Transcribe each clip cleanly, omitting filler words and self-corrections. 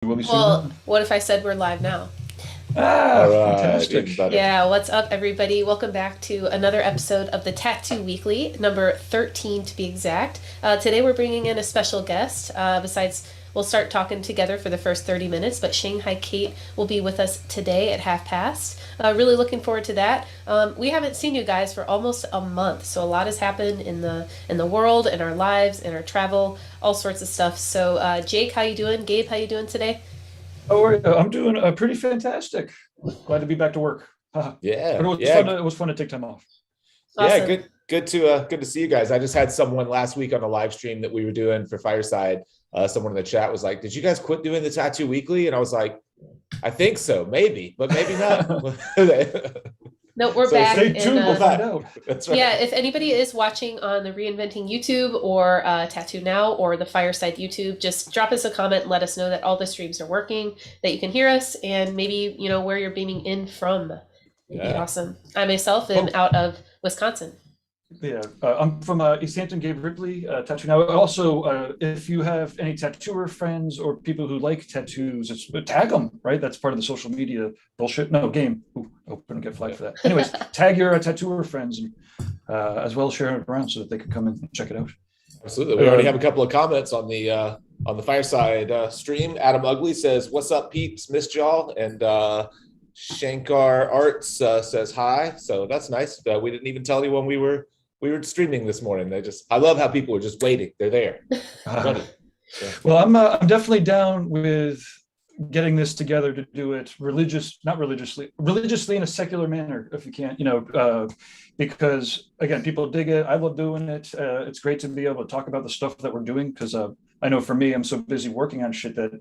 Will be Well, soon. what if I said we're live now? Ah, All right, even fantastic. better. Yeah, what's up, everybody? Welcome back to another episode of the Tattoo Weekly, number 13 to be exact. Today we're bringing in a special guest. We'll start talking together for the first 30 minutes, but Shanghai Kate will be with us today at half past. Really looking forward to that. We haven't seen you guys for almost a month, so a lot has happened in the world, in our lives, in our travel, all sorts of stuff. So, Jake, how you doing? Gabe, how you doing today? Oh, I'm doing pretty fantastic. Glad to be back to work. But it Yeah, was fun. yeah, It was fun to take time off. yeah. Awesome. Good to see you guys. I just had someone last week on a live stream that we were doing for Fireside. Someone in the chat was like, "Did you guys quit doing the Tattoo Weekly?" And I was like, "I think so, maybe, but maybe not." No, we're So back. Stay And tuned. We'll find out. that's yeah, right. if anybody is watching on the Reinventing YouTube or TattooNow or the Fireside YouTube, just drop us a comment and let us know that all the streams are working, that you can hear us, and maybe, where you're beaming in from. That'd be Yeah. awesome. I myself am Oh, out of Wisconsin. yeah. I'm from East Hampton, Gabe Ripley, tattoo now. Also, if you have any tattooer friends or people who like tattoos, tag them, right? That's part of the social media bullshit. No, game. Ooh, I hope I don't get flagged for that. Anyways, tag your tattooer friends and as well share it around so that they can come in and check it out. Absolutely. We already have a couple of comments on the Fireside stream. Adam Ugly says, "What's up, peeps? Missed y'all." And Shankar Arts says hi. So that's nice. We didn't even tell anyone we were streaming this morning. I love how people are just waiting. They're there, ready. Yeah. Well, I'm definitely down with getting this together to do it not religiously in a secular manner, if you can, because again, people dig it. I love doing it. It's great to be able to talk about the stuff that we're doing because I know for me, I'm so busy working on shit that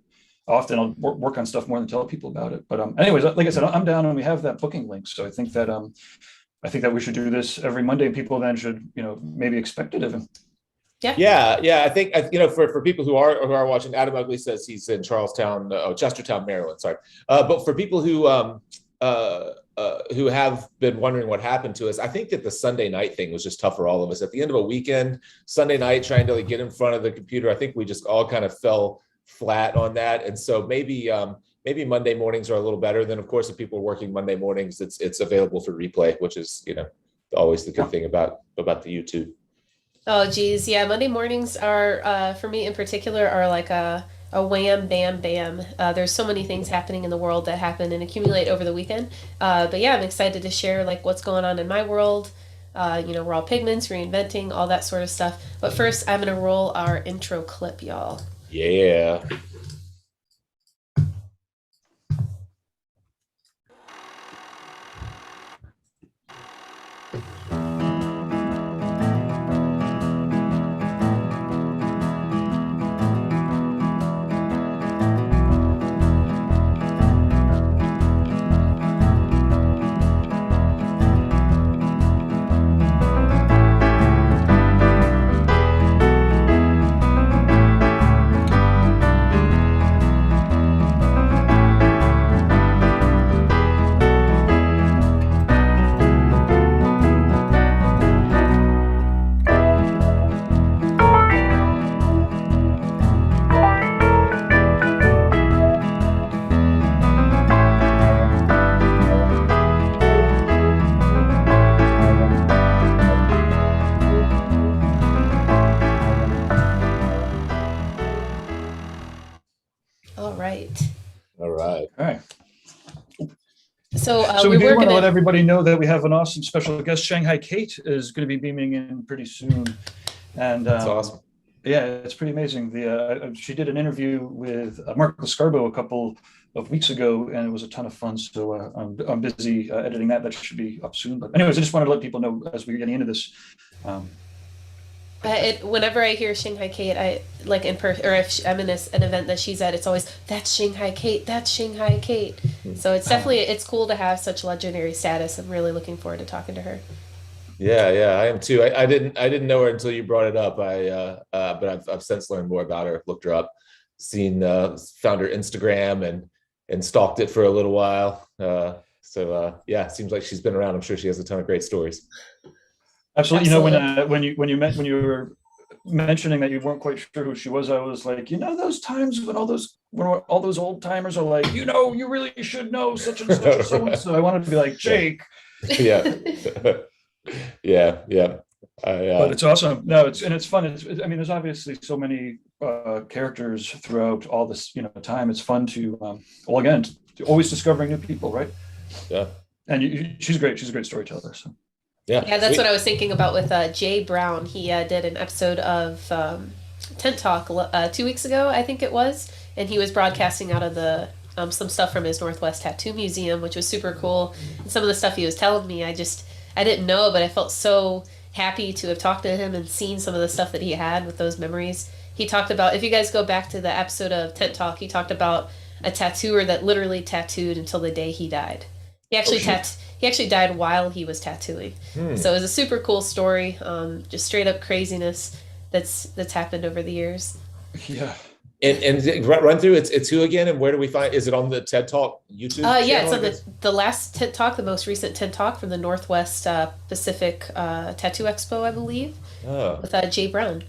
often I'll work on stuff more than tell people about it. But anyways, like I said, I'm down and we have that booking link, so I think that we should do this every Monday. People then should, maybe expect it even. Yeah. Yeah. I think for people who are watching, Adam Ugly says he's in Charlestown, Chestertown, Maryland. Sorry, but for people who have been wondering what happened to us, I think that the Sunday night thing was just tough for all of us. At the end of a weekend, Sunday night, trying to get in front of the computer, I think we just all kind of fell flat on that. And so maybe Monday mornings are a little better. Then of course, if people are working Monday mornings, it's available for replay, which is always the good thing about the YouTube. Oh, geez. Yeah, Monday mornings are, for me in particular, are like a wham, bam, bam. There's so many things happening in the world that happen and accumulate over the weekend. But yeah, I'm excited to share like what's going on in my world. We're all pigments, reinventing, all that sort of stuff. But first, I'm going to roll our intro clip, y'all. Yeah. All right. All right. All right. So So we we do were want to let going to. everybody know that we have an awesome special guest. Shanghai Kate is going to be beaming in pretty soon, and That's awesome. yeah, it's pretty amazing. She did an interview with Mark Lascarbo a couple of weeks ago, and it was a ton of fun. So I'm busy editing that. That should be up soon. But anyways, I just wanted to let people know as we're getting into this. Um, Whenever I hear Shanghai Kate, I like or if I'm in an event that she's at, it's always that's Shanghai Kate, that's Shanghai Kate. So it's cool to have such legendary status. I'm really looking forward to talking to her. Yeah, I am too. I didn't know her until you brought it up. But I've since learned more about her. Looked her up, found her Instagram and stalked it for a little while. Yeah, it seems like she's been around. I'm sure she has a ton of great stories. Absolutely. Absolutely. When you were mentioning that you weren't quite sure who she was, I was like, those times when all those old timers are like, you really should know such and such and so and so. I wanted to be like, Jake. Yeah. Yeah. But it's awesome. No, it's fun. There's obviously so many characters throughout all this, time. It's fun to, again, always discovering new people, right? Yeah. And she's great. She's a great storyteller. So. Yeah, that's sweet. What I was thinking about with Jay Brown. He did an episode of Tent Talk 2 weeks ago, I think it was, and he was broadcasting out of the some stuff from his Northwest Tattoo Museum, which was super cool. And some of the stuff he was telling me, I didn't know, but I felt so happy to have talked to him and seen some of the stuff that he had with those memories. He talked about, if you guys go back to the episode of Tent Talk, he talked about a tattooer that literally tattooed until the day he died. He actually he actually died while he was tattooing. So it was a super cool story, just straight up craziness that's happened over the years. Yeah. And run through it's who again, and where do we find? Is it on the TED Talk YouTube? Yeah, it's on the last TED Talk, the most recent TED Talk from the Northwest Pacific Tattoo Expo, I believe, with Jay Brown.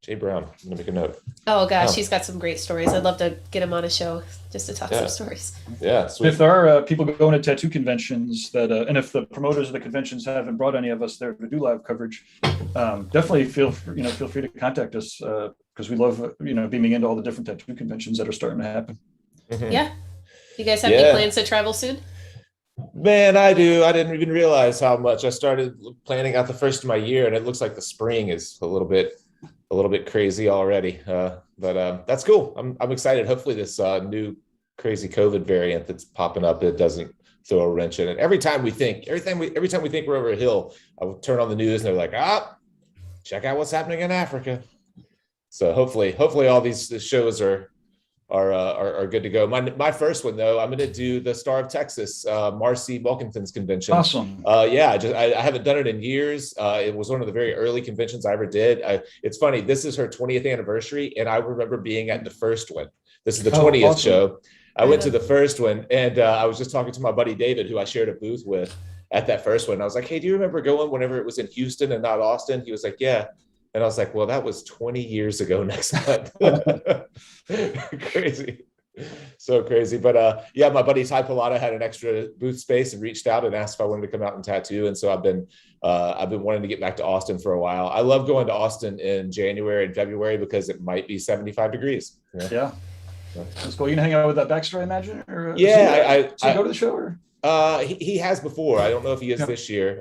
Jay Brown. I'm gonna make a note. Oh gosh, he's got some great stories. I'd love to get him on a show just to talk some stories. Yeah, sweet. If there are people going to tattoo conventions that, and if the promoters of the conventions haven't brought any of us there to do live coverage, definitely feel free to contact us because we love beaming into all the different tattoo conventions that are starting to happen. Mm-hmm. Yeah. You guys have any plans to travel soon? Man, I do. I didn't even realize how much. I started planning out the first of my year, and it looks like the spring is a little bit crazy already. But that's cool. I'm excited. Hopefully this new crazy COVID variant that's popping up, it doesn't throw a wrench in it. Every time we think we're over a hill, I will turn on the news and they're like, check out what's happening in Africa. So hopefully all these shows are good to go. My first one though, I'm going to do the Star of Texas, Marcy Wilkinson's convention. Awesome. I haven't done it in years. It was one of the very early conventions I ever did. It's funny. This is her 20th anniversary, and I remember being at the first one. This is the 20th awesome. show. I went to the first one, and I was just talking to my buddy David, who I shared a booth with at that first one. I was like, "Hey, do you remember going whenever it was in Houston and not Austin?" He was like, "Yeah." And I was like, well, that was 20 years ago next month. Crazy. So crazy. But my buddy Ty Pilata had an extra booth space and reached out and asked if I wanted to come out and tattoo. And so I've been wanting to get back to Austin for a while. I love going to Austin in January and February because it might be 75 degrees. Yeah. That's cool. You can hang out with that Baxter, I imagine? Or, I go to the show? Or? He has before. I don't know if he is this year.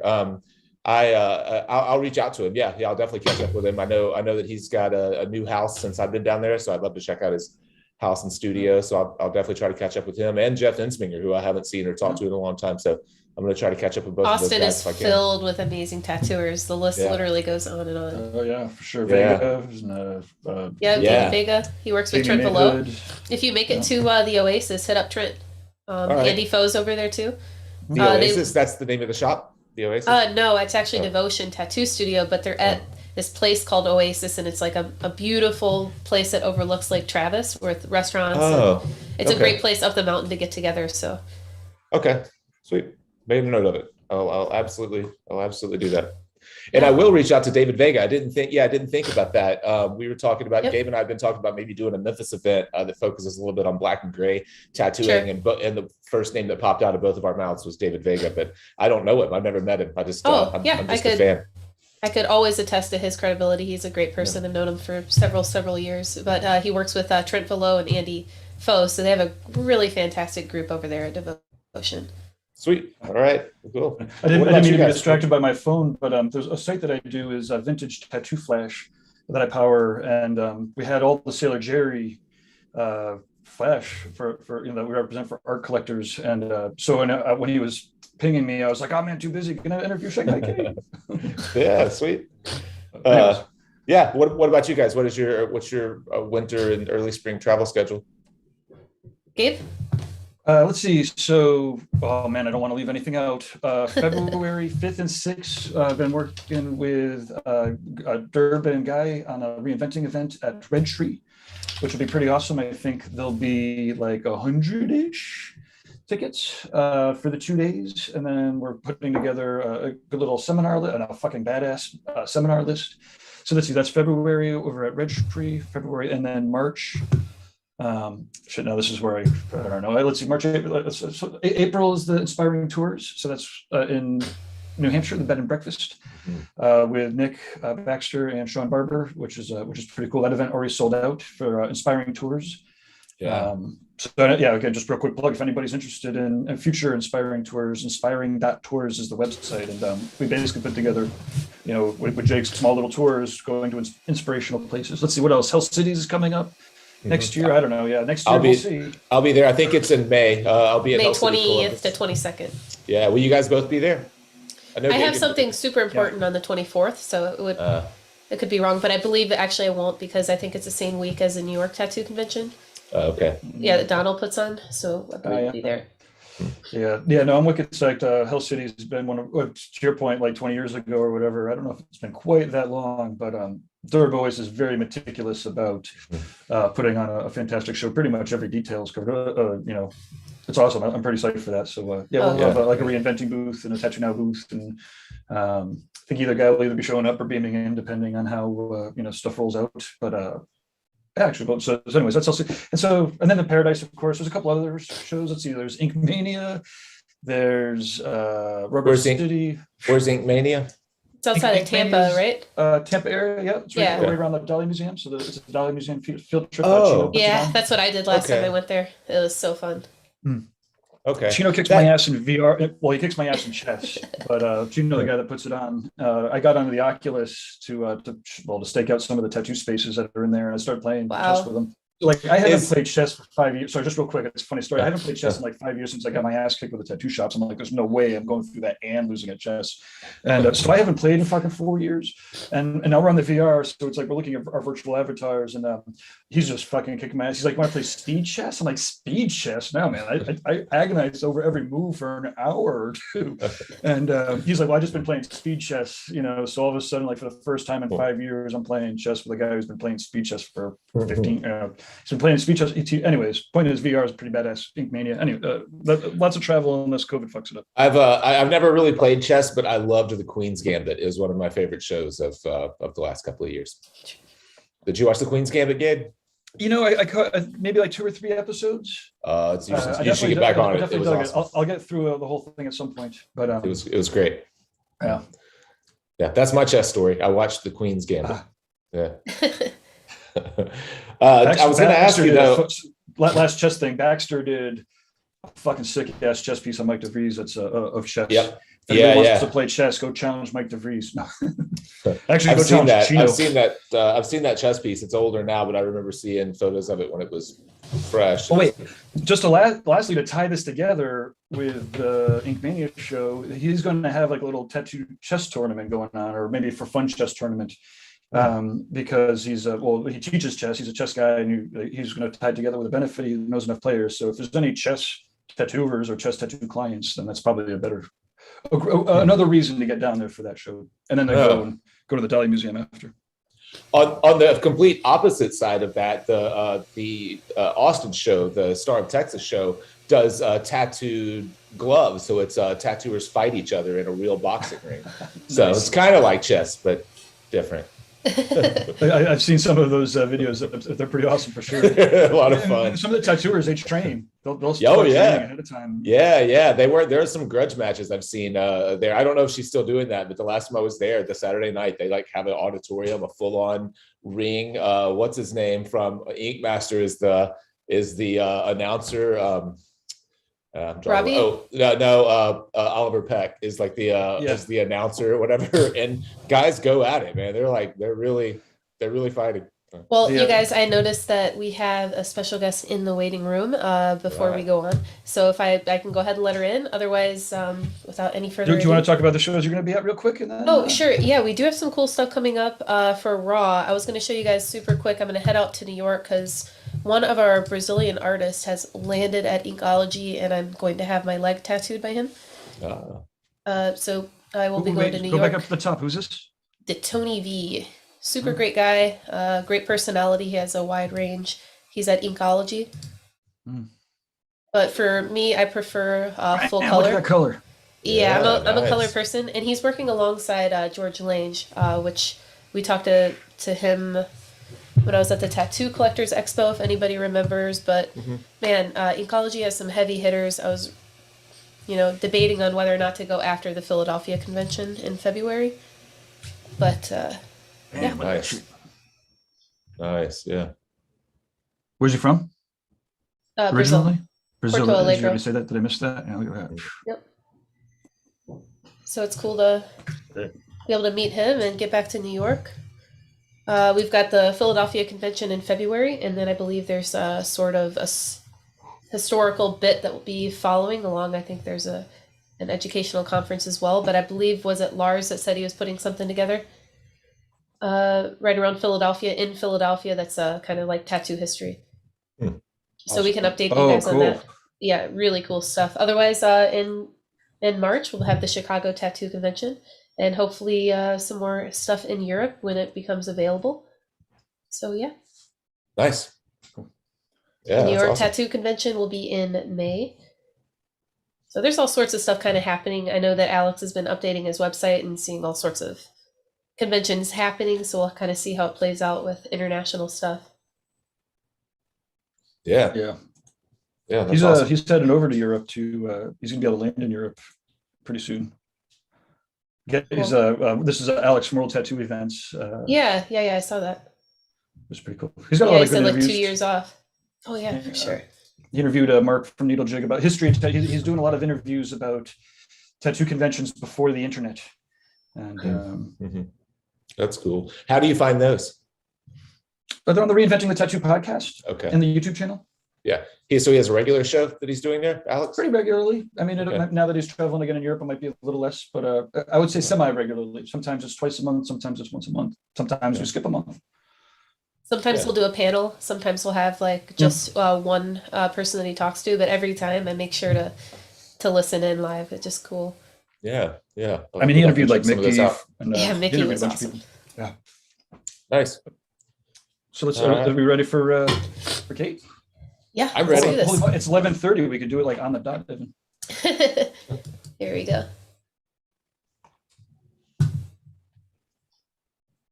I'll reach out to him. Yeah, I'll definitely catch up with him. I know that he's got a new house since I've been down there, so I'd love to check out his house and studio. So I'll definitely try to catch up with him and Jeff Ensminger, who I haven't seen or talked to in a long time. So I'm going to try to catch up with both Austin of those guys. Austin is filled with amazing tattooers. The list literally goes on and on. Oh yeah, for sure. Vega. David Vega. He works with Trent Below. If you make it to the Oasis, hit up Trent. Andy Foe's over there too. The Oasis. That's the name of the shop. The Oasis? No, it's actually Devotion Tattoo Studio, but they're at this place called Oasis, and it's like a beautiful place that overlooks Lake Travis with restaurants. It's a great place up the mountain to get together. So, okay, sweet. Made a note of it. I'll absolutely do that. And I will reach out to David Vega. I didn't think about that. We were talking about, Gabe and I have been talking about maybe doing a Memphis event that focuses a little bit on black and gray tattooing. And the first name that popped out of both of our mouths was David Vega, but I don't know him. I've never met him. I'm just a fan. I could always attest to his credibility. He's a great person. I've known him for several years, but he works with Trent Below and Andy Foe. So they have a really fantastic group over there at Devotion. Sweet. All right. Cool. I didn't mean to be distracted by my phone, but there's a site that I do is Vintage Tattoo Flash that I power, and we had all the Sailor Jerry flash for that we represent for art collectors, and so when he was pinging me, I was like, "Oh man, too busy. Can I interview Shanghai Gabe?" Yeah, sweet. What about you guys? What's your winter and early spring travel schedule? Gabe? Let's see. So, I don't want to leave anything out. February 5th and 6th, I've been working with Durban guy on a reinventing event at Red Tree, which will be pretty awesome. I think there'll be like 100-ish tickets for the 2 days. And then we're putting together a good little seminar list, a fucking badass seminar list. So let's see, that's February over at Registry, February, and then March. Shit, no, this is where I don't know. Let's see, March, April, so April is the Inspiring Tours. So that's in New Hampshire, the Bed and Breakfast, with Nick Baxter and Sean Barber, which is pretty cool. That event already sold out for Inspiring Tours. Yeah. So yeah, again, just real quick plug, if anybody's interested in future Inspiring Tours, inspiring.tours is the website. And we basically put together, with Jake's small little tours going to inspirational places. Let's see, what else? Hell Cities is coming up next year. I don't know. Yeah, next year we'll see. I'll be there. I think it's in May. I'll be at May 20th to 22nd. Yeah, will you guys both be there? I have something super important on the 24th, so it could be wrong, but I believe actually I won't, because I think it's the same week as the New York Tattoo Convention. Okay. Yeah, that Donald puts on, so I believe I'll be there. Yeah, no, I'm wicked psyched. Hell City's been one of, to your point, like 20 years ago or whatever. I don't know if it's been quite that long, but Durbois is very meticulous about putting on a fantastic show. Pretty much every detail is covered. It's awesome. I'm pretty psyched for that. So we'll have like a reinventing booth and a TattooNow booth, and I think either guy will either be showing up or beaming in, depending on how stuff rolls out. But actually, so anyways, that's also, and then the Paradise, of course. There's a couple other shows. Let's see. There's Ink Mania. There's Rubber City. Where's Ink Mania? It's outside of Tampa, right? Tampa area, yeah. It's right around the Dolly Museum. So it's a Dolly Museum field trip. Yeah, that's what I did last time I went there. It was so fun. Okay. Chino kicks my ass in VR. Well, he kicks my ass in chess, but Chino, the guy that puts it on, I got onto the Oculus to stake out some of the tattoo spaces that are in there, and I started playing chess with them. Like, I haven't played chess for 5 years. Sorry, just real quick, it's a funny story. I haven't played chess in like 5 years since I got my ass kicked with the tattoo shops. I'm like, there's no way I'm going through that and losing at chess. And so I haven't played in fucking 4 years. And now we're on the VR, so it's like we're looking at our virtual avatars, and he's just fucking kicking my ass. He's like, want to play speed chess? I'm like, speed chess? No, man. I agonized over every move for an hour or two. And he's like, well, I just been playing speed chess, so all of a sudden, like, for the first time in 5 years, I'm playing chess with a guy who's been playing speed chess for 15. He's been playing speed chess. Anyways, point is, VR is pretty badass. Ink Mania. Anyway, lots of travel unless COVID fucks it up. I've never really played chess, but I loved the Queen's Gambit. It was one of my favorite shows of the last couple of years. Did you watch the Queen's Gambit, Gabe? I caught maybe like 2 or 3 episodes. You should get back on it. It was awesome. I'll get through the whole thing at some point. But it was great. Yeah, that's my chess story. I watched the Queen's Gambit. Yeah. I was going to ask you though. Last chess thing, Baxter did a fucking sick ass chess piece on Mike DeVries. That's of chess. Yep. If wants to play chess, go challenge Mike DeVries. No. Actually, I've seen that. I've seen that chess piece. It's older now, but I remember seeing photos of it when it was fresh. Oh wait, just lastly to tie this together with the Ink Mania show, he's going to have like a little tattoo chess tournament going on, or maybe for fun chess tournament. Because he teaches chess. He's a chess guy, and he's going to tie it together with a benefit. He knows enough players. So if there's any chess tattooers or chess tattoo clients, then that's probably another reason to get down there for that show. And then they go to the Dolly Museum after. On the complete opposite side of that, the Austin show, the Star of Texas show, does tattooed gloves. So it's tattooers fight each other in a real boxing ring. So It's kind of like chess, but different. I've seen some of those videos. They're pretty awesome for sure. A lot of fun. And some of the tattooers, they train. They'll start training ahead of time. Yeah. There are some grudge matches I've seen there. I don't know if she's still doing that, but the last time I was there, the Saturday night, they like have an auditorium, a full-on ring. What's his name from Ink Master is the announcer. Robbie? Oliver Peck is like is the announcer or whatever, and guys go at it, man. They're really fighting. Well, you guys, I noticed that we have a special guest in the waiting room before we go on. So if I can go ahead and let her in. Otherwise, without any further ado. Do you want to talk about the shows you're going to be at real quick? And then, sure. Yeah, we do have some cool stuff coming up for Raw. I was going to show you guys super quick. I'm going to head out to New York because one of our Brazilian artists has landed at Inkology, and I'm going to have my leg tattooed by him. So I will be going to New York. Go back up to the top. Who's this? The Tony V. Super great guy, great personality. He has a wide range. He's at Inkology. But for me, I prefer full color. Look at that color. Yeah, I'm a color person. And he's working alongside George Lange, which We talked to him when I was at the Tattoo Collectors Expo, if anybody remembers. But man, Inkology has some heavy hitters. I was, debating on whether or not to go after the Philadelphia convention in February. But yeah. Nice. Yeah. Where's he from? Originally? Brazil. Porto Did you Alegre. already say that? Did I miss that? Yeah, look at that. Yep. So it's cool to be able to meet him and get back to New York. We've got the Philadelphia convention in February, and then I believe there's a sort of a historical bit that will be following along. I think there's an educational conference as well, but I believe, was it Lars that said he was putting something together right around Philadelphia, in Philadelphia, that's kind of like tattoo history. So we can update you guys on that. Yeah, really cool stuff. Otherwise, in March, we'll have the Chicago Tattoo Convention, and hopefully some more stuff in Europe when it becomes available. So yeah. Nice. Yeah, The New York awesome. Tattoo Convention will be in May. So there's all sorts of stuff kind of happening. I know that Alex has been updating his website and seeing all sorts of conventions happening. So we'll kind of see how it plays out with international stuff. Yeah. He's awesome. he's heading over to Europe to. He's gonna be able to land in Europe pretty soon. He's this is Alex from World Tattoo Events. Yeah, I saw that. It was pretty cool. He's got a lot of good interviews. Like 2 years off. Oh yeah, for sure. He interviewed Mark from Needle Jig about history. He's doing a lot of interviews about tattoo conventions before the internet. And that's cool. How do you find those? They're on the Reinventing the Tattoo podcast. Okay. And the YouTube channel. Yeah. So he has a regular show that he's doing there, Alex? Pretty regularly. I mean, now that he's traveling again in Europe, it might be a little less, but I would say semi-regularly. Sometimes it's twice a month. Sometimes it's once a month. Sometimes we skip a month. Sometimes we'll do a panel. Sometimes we'll have like just one person that he talks to, but every time I make sure to listen in live. It's just cool. Yeah. I mean, he interviewed like Mickey. Mickey was awesome. Yeah. Nice. So let's. Are we ready for Kate? Yeah, I'm ready. It's 11:30. We could do it like on the dot, Evan. Here we go.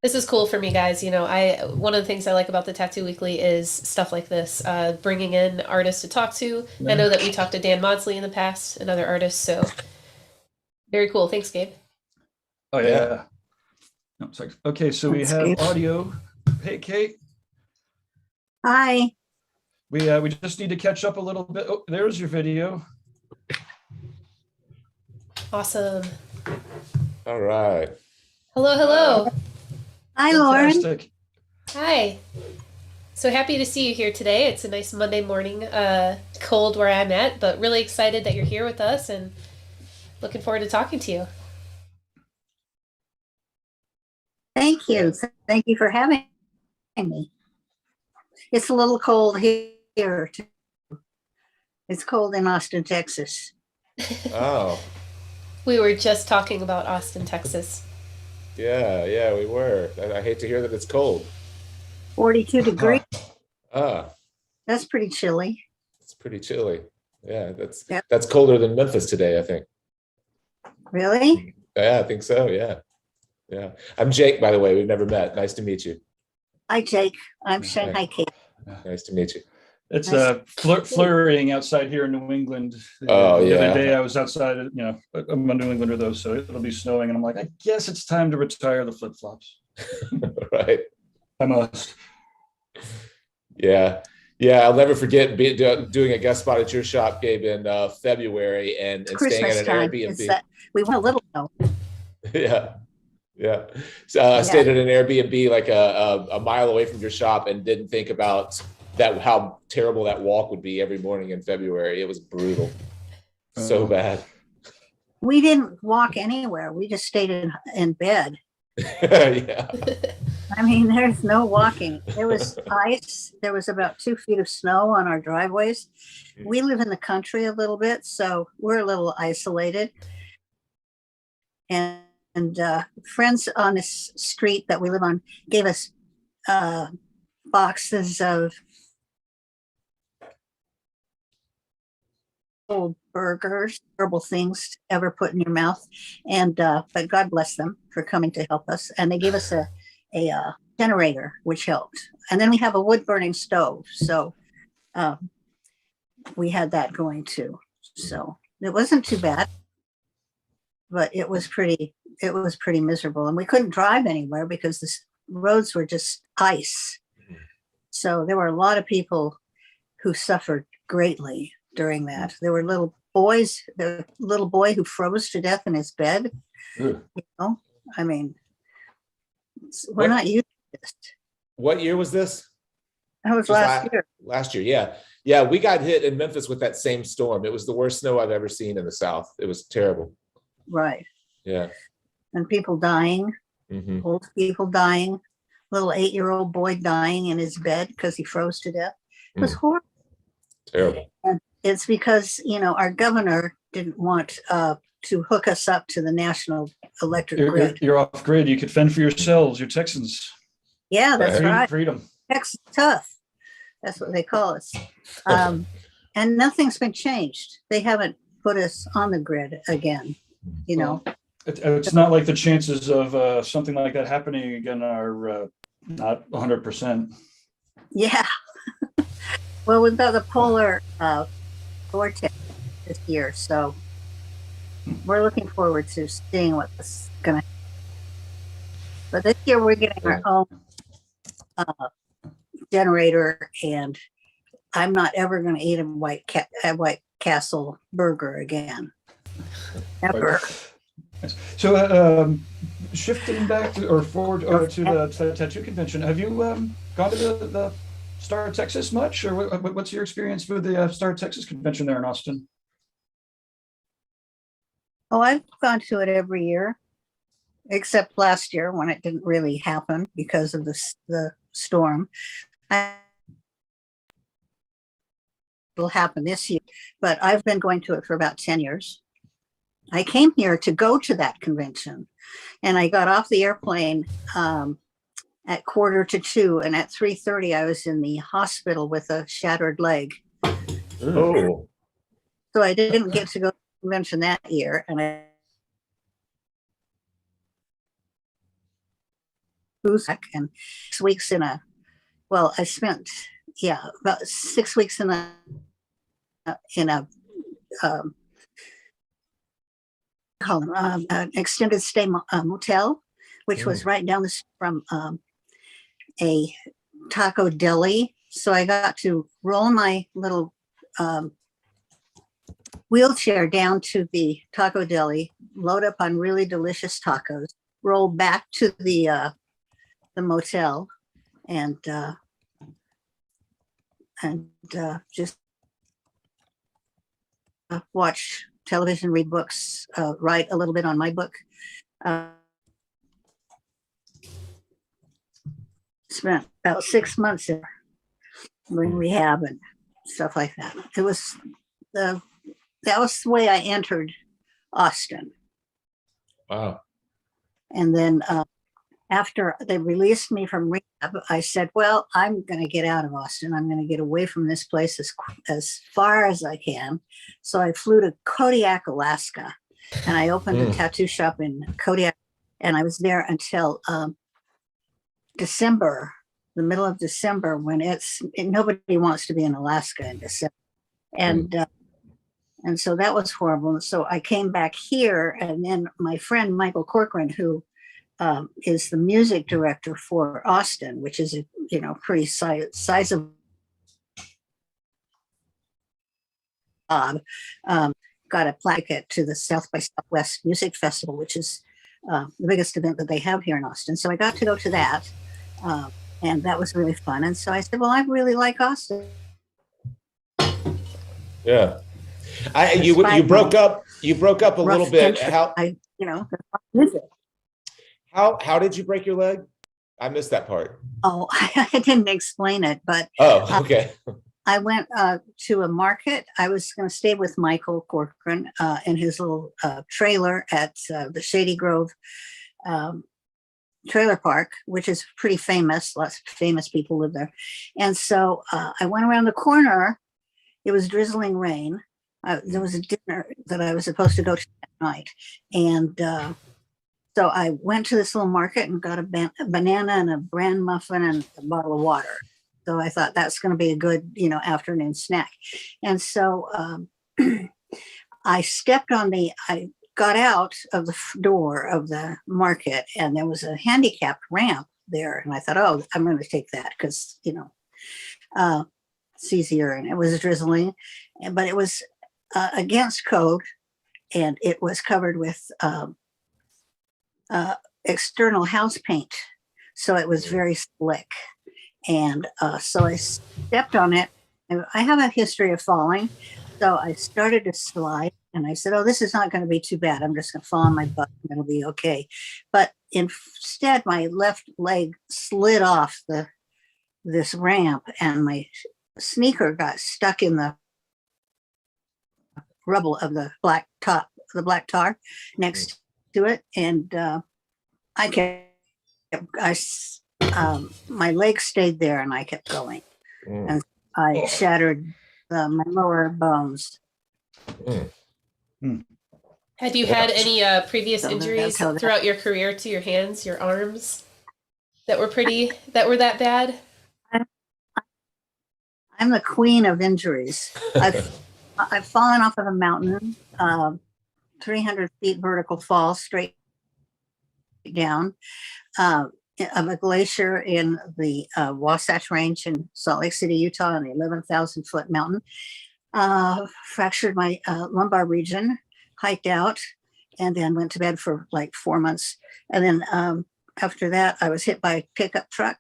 This is cool for me, guys. One of the things I like about the Tattoo Weekly is stuff like this, bringing in artists to talk to. I know that we talked to Dan Maudsley in the past, another artist. So very cool. Thanks, Gabe. Oh yeah. No, sorry. Okay, so we have audio. Hey, Kate. Hi. We just need to catch up a little bit. Oh, there's your video. Awesome. All right. Hello. Hi, Lauren. Fantastic. Hi. So happy to see you here today. It's a nice Monday morning, cold where I'm at, but really excited that you're here with us and looking forward to talking to you. Thank you. Thank you for having me. It's a little cold here. It's cold in Austin, Texas. Oh. We were just talking about Austin, Texas. Yeah, we were. I hate to hear that it's cold. 42 degrees. That's pretty chilly. It's pretty chilly. Yeah, that's colder than Memphis today, I think. Really? Yeah, I think so. Yeah. I'm Jake, by the way. We've never met. Nice to meet you. Hi, Jake. I'm Shanghai Kate. Nice to meet you. It's flurrying outside here in New England. The other day I was outside, I'm a New Englander though, so it'll be snowing, and I'm like, I guess it's time to retire the flip flops. Right. I must. Yeah. I'll never forget doing a guest spot at your shop, Gabe, in February, and staying at an Airbnb. We went a little snow. Yeah. So I stayed at an Airbnb like a mile away from your shop and didn't think about how terrible that walk would be every morning in February. It was brutal. So bad. We didn't walk anywhere. We just stayed in bed. Yeah. I mean, there's no walking. There was ice. There was about 2 feet of snow on our driveways. We live in the country a little bit, so we're a little isolated. And friends on this street that we live on gave us boxes of old burgers, horrible things to ever put in your mouth. And but God bless them for coming to help us. And they gave us a generator, which helped. And then we have a wood burning stove. So we had that going too. So it wasn't too bad, but it was pretty miserable. And we couldn't drive anywhere because the roads were just ice. So there were a lot of people who suffered greatly during that. There were little boys, the little boy who froze to death in his bed. You know, I mean, we're not used to this. What year was this? That was last year. Last year, yeah. Yeah, we got hit in Memphis with that same storm. It was the worst snow I've ever seen in the South. It was terrible. Right. Yeah. And people dying, old people dying, little 8-year-old boy dying in his bed because he froze to death. It was horrible. Terrible. And it's because, you know, our governor didn't want to hook us up to the national electric grid. You're off grid. You could fend for yourselves. You're Texans. Yeah, that's right. Freedom. Texas tough. That's what they call us. And nothing's been changed. They haven't put us on the grid again, you know. It's not like the chances of something like that happening again are not 100%. Yeah. Well, we've got the polar vortex this year, so we're looking forward to seeing what's going to happen. But this year we're getting our own generator, and I'm not ever going to eat a White Castle burger again. Ever. So shifting back to or forward to the tattoo convention, have you gone to the Star of Texas much, or what's your experience with the Star of Texas convention there in Austin? Oh, I've gone to it every year, except last year when it didn't really happen because of the storm. It'll happen this year, but I've been going to it for about 10 years. I came here to go to that convention, and I got off the airplane at 1:45, and at 3:30 I was in the hospital with a shattered leg. Oh. So I didn't get to go to the convention that year, and I and 6 weeks I spent about 6 weeks in a an extended stay motel, which was right down the street from a taco deli. So I got to roll my little wheelchair down to the taco deli, load up on really delicious tacos, roll back to the motel, and just watch television, read books, write a little bit on my book. Spent about 6 months there in rehab and stuff like that. That was the way I entered Austin. Wow. And then after they released me from rehab, I said, well, I'm going to get out of Austin. I'm going to get away from this place as far as I can. So I flew to Kodiak, Alaska, and I opened a tattoo shop in Kodiak. And I was there until December, the middle of December, when nobody wants to be in Alaska in December. And so that was horrible. So I came back here, and then my friend Michael Corcoran, who is the music director for Austin, which is a pretty sizable job, got a plaque to the South by Southwest Music Festival, which is the biggest event that they have here in Austin. So I got to go to that, and that was really fun. And so I said, well, I really like Austin. Yeah. You broke up a little bit. How did you break your leg? I missed that part. Oh, I didn't explain it, but okay. I went to a market. I was going to stay with Michael Corcoran in his little trailer at the Shady Grove trailer park, which is pretty famous. Lots of famous people live there. And so I went around the corner. It was drizzling rain. There was a dinner that I was supposed to go to that night. And So I went to this little market and got a banana and a bran muffin and a bottle of water. So I thought that's going to be a good, afternoon snack. And so I got out of the door of the market, and there was a handicapped ramp there. And I thought, oh, I'm going to take that because, it's easier. And it was drizzling, but it was against code, and it was covered with external house paint. So it was very slick. And so I stepped on it. I have a history of falling. So I started to slide, and I said, oh, this is not going to be too bad. I'm just going to fall on my butt and it'll be okay. But instead, my left leg slid off this ramp, and my sneaker got stuck in the rubble of the black tar next to it. And my leg stayed there, and I kept going. And I shattered my lower bones. Had you had any previous injuries throughout your career to your hands, your arms that were that bad? I'm the queen of injuries. I've fallen off of a mountain, 300 feet vertical fall straight down, of a glacier in the Wasatch Range in Salt Lake City, Utah, on the 11,000-foot mountain. Fractured my lumbar region, hiked out, and then went to bed for like 4 months. And then after that, I was hit by a pickup truck,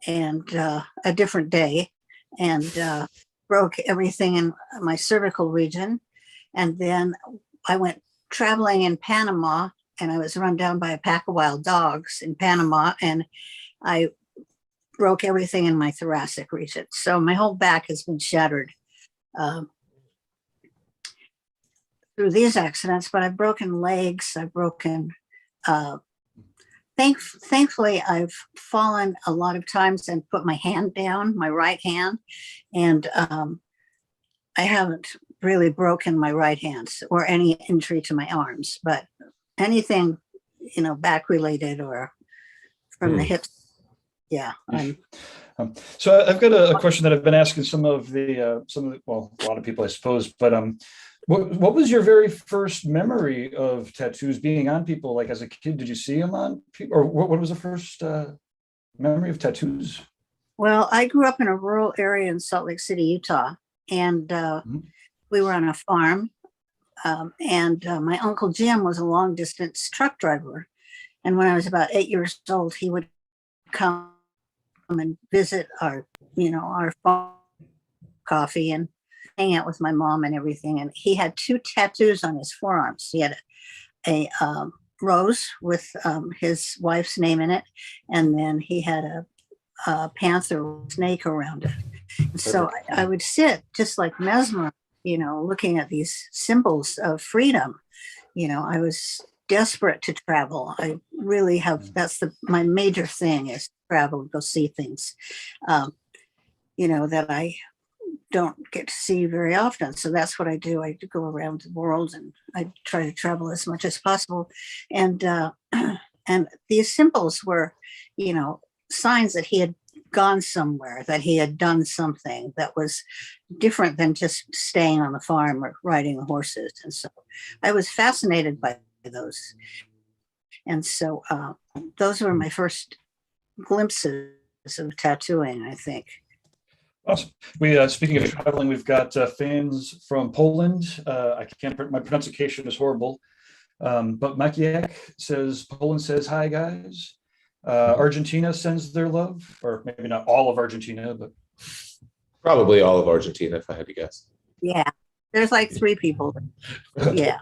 and a different day, and broke everything in my cervical region. And then I went traveling in Panama, and I was run down by a pack of wild dogs in Panama, and I broke everything in my thoracic region. So my whole back has been shattered through these accidents, but I've broken legs. I've broken, thankfully, I've fallen a lot of times and put my hand down, my right hand, and I haven't really broken my right hand or any injury to my arms, but anything, back related or from the hips. Yeah. So I've got a question that I've been asking some of the, well, a lot of people, I suppose, but what was your very first memory of tattoos being on people? Like as a kid, did you see them on people, or what was the first memory of tattoos? Well, I grew up in a rural area in Salt Lake City, Utah, and we were on a farm. And my Uncle Jim was a long distance truck driver. And when I was about 8 years old, he would come and visit our farm, coffee, and hang out with my mom and everything. And he had 2 tattoos on his forearms. He had a rose with his wife's name in it. And then he had a panther snake around it. And so I would sit just like mesmerized, looking at these symbols of freedom. I was desperate to travel. I really have, that's my major thing is travel, go see things, that I don't get to see very often. So that's what I do. I go around the world, and I try to travel as much as possible. And and these symbols were, signs that he had gone somewhere, that he had done something that was different than just staying on the farm or riding the horses. And so I was fascinated by those. And so those were my first glimpses of tattooing, I think. Awesome. We speaking of traveling, we've got fans from Poland. I can't. My pronunciation is horrible, but Makiek says Poland says hi, guys. Argentina sends their love, or maybe not all of Argentina, but probably all of Argentina, if I had to guess. Yeah, there's like 3 people. Yeah.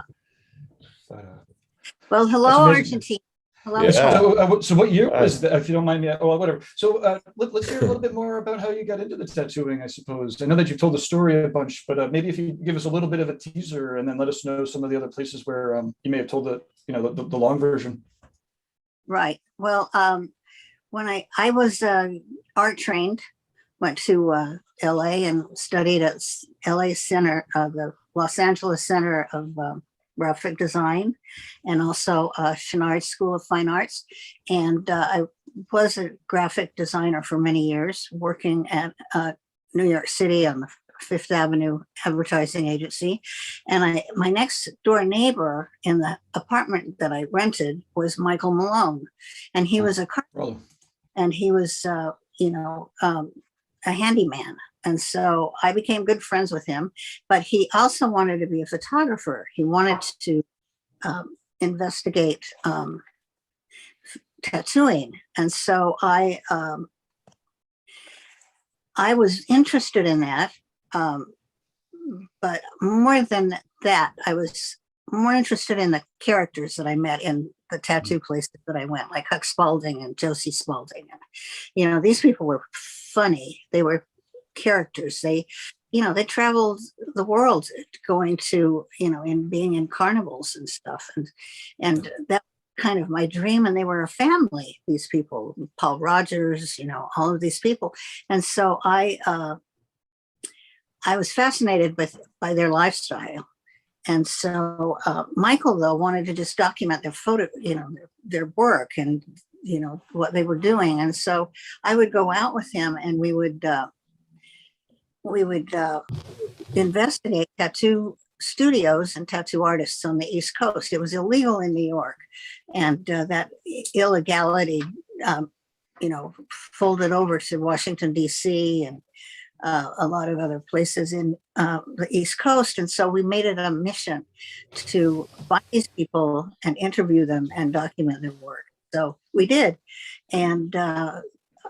Well, hello, Argentina. Hello. Yeah. So what year was that, if you don't mind me? Oh, whatever. So let's hear a little bit more about how you got into the tattooing, I suppose. I know that you've told the story a bunch, but maybe if you give us a little bit of a teaser and then let us know some of the other places where you may have told the long version. Right. Well, when I was art trained, went to LA and studied at LA Center, the Los Angeles Center of graphic design, and also Chouinard School of Fine Arts. And I was a graphic designer for many years, working at New York City on the Fifth Avenue advertising agency. And my next door neighbor in the apartment that I rented was Michael Malone. And he was a carpenter, and he was, a handyman. And so I became good friends with him, but he also wanted to be a photographer. He wanted to investigate tattooing. And so I was interested in that. But more than that, I was more interested in the characters that I met in the tattoo places that I went, like Huck Spalding and Josie Spalding. And, these people were funny. They were characters. They traveled the world going to, and being in carnivals and stuff. And that kind of my dream. And they were a family, these people, Paul Rogers, all of these people. And so I was fascinated by their lifestyle. And so Michael, though, wanted to just document their their work and, what they were doing. And so I would go out with him, and we would investigate tattoo studios and tattoo artists on the East Coast. It was illegal in New York, and that illegality, folded over to Washington, D.C. and a lot of other places in the East Coast. And so we made it a mission to find these people and interview them and document their work. So we did. And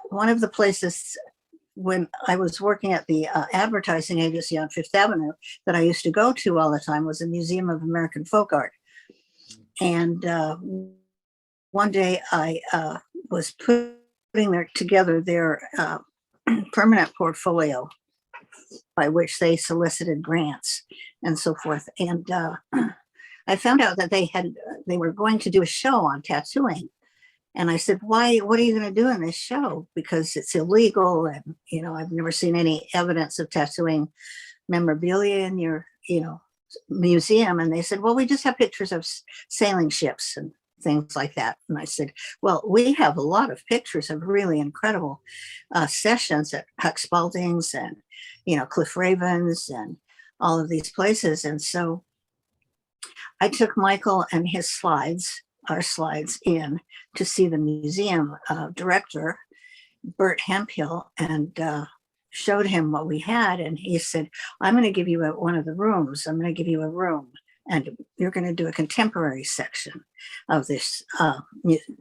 one of the places, when I was working at the advertising agency on Fifth Avenue that I used to go to all the time, was the Museum of American Folk Art. And one day I was putting together their permanent portfolio by which they solicited grants and so forth. And I found out that they were going to do a show on tattooing. And I said, what are you going to do in this show? Because it's illegal. And, I've never seen any evidence of tattooing memorabilia in your, museum. And they said, well, we just have pictures of sailing ships and things like that. And I said, well, we have a lot of pictures of really incredible sessions at Huck Spalding's and, Cliff Ravens and all of these places. And so I took Michael and our slides in to see the museum director, Bert Hemphill, and showed him what we had. And he said, I'm going to give you one of the rooms. I'm going to give you a room, and you're going to do a contemporary section of this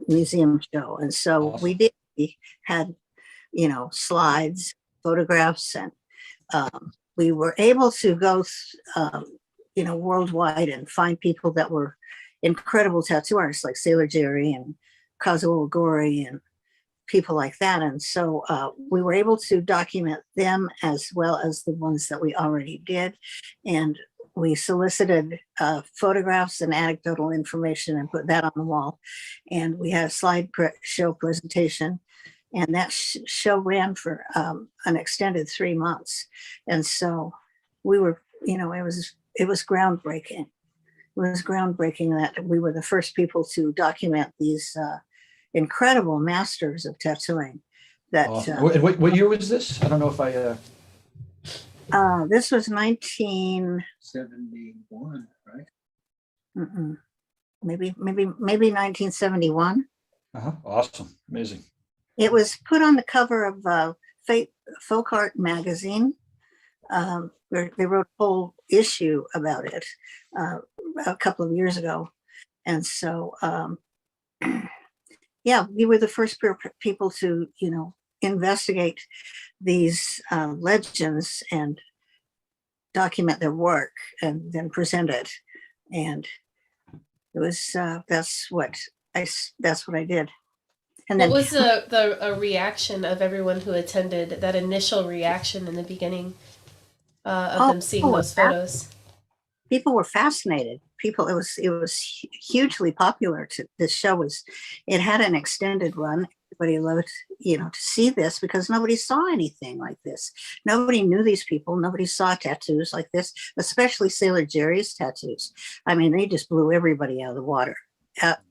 museum show. And so awesome. We did. We had, slides, photographs, and we were able to go, worldwide and find people that were incredible tattoo artists like Sailor Jerry and Kazuo Ogori and people like that. And so we were able to document them as well as the ones that we already did. And we solicited photographs and anecdotal information and put that on the wall. And we had a show presentation. And that show ran for an extended 3 months. And so we were, it was groundbreaking. It was groundbreaking that we were the first people to document these incredible masters of tattooing. That what year was this? I don't know if I. This was 1971, right? Maybe 1971. Awesome, amazing. It was put on the cover of Folk Art magazine. They wrote a whole issue about it a couple of years ago. And so, we were the first people to, investigate these legends and document their work and then present it. And it was, that's what I did. And what then, was the reaction of everyone who attended, that initial reaction in the beginning of them seeing those photos? People were fascinated. It was hugely popular. This show it had an extended run. everybody loved, to see this because nobody saw anything like this. Nobody knew these people. Nobody saw tattoos like this, especially Sailor Jerry's tattoos. I mean, they just blew everybody out of the water,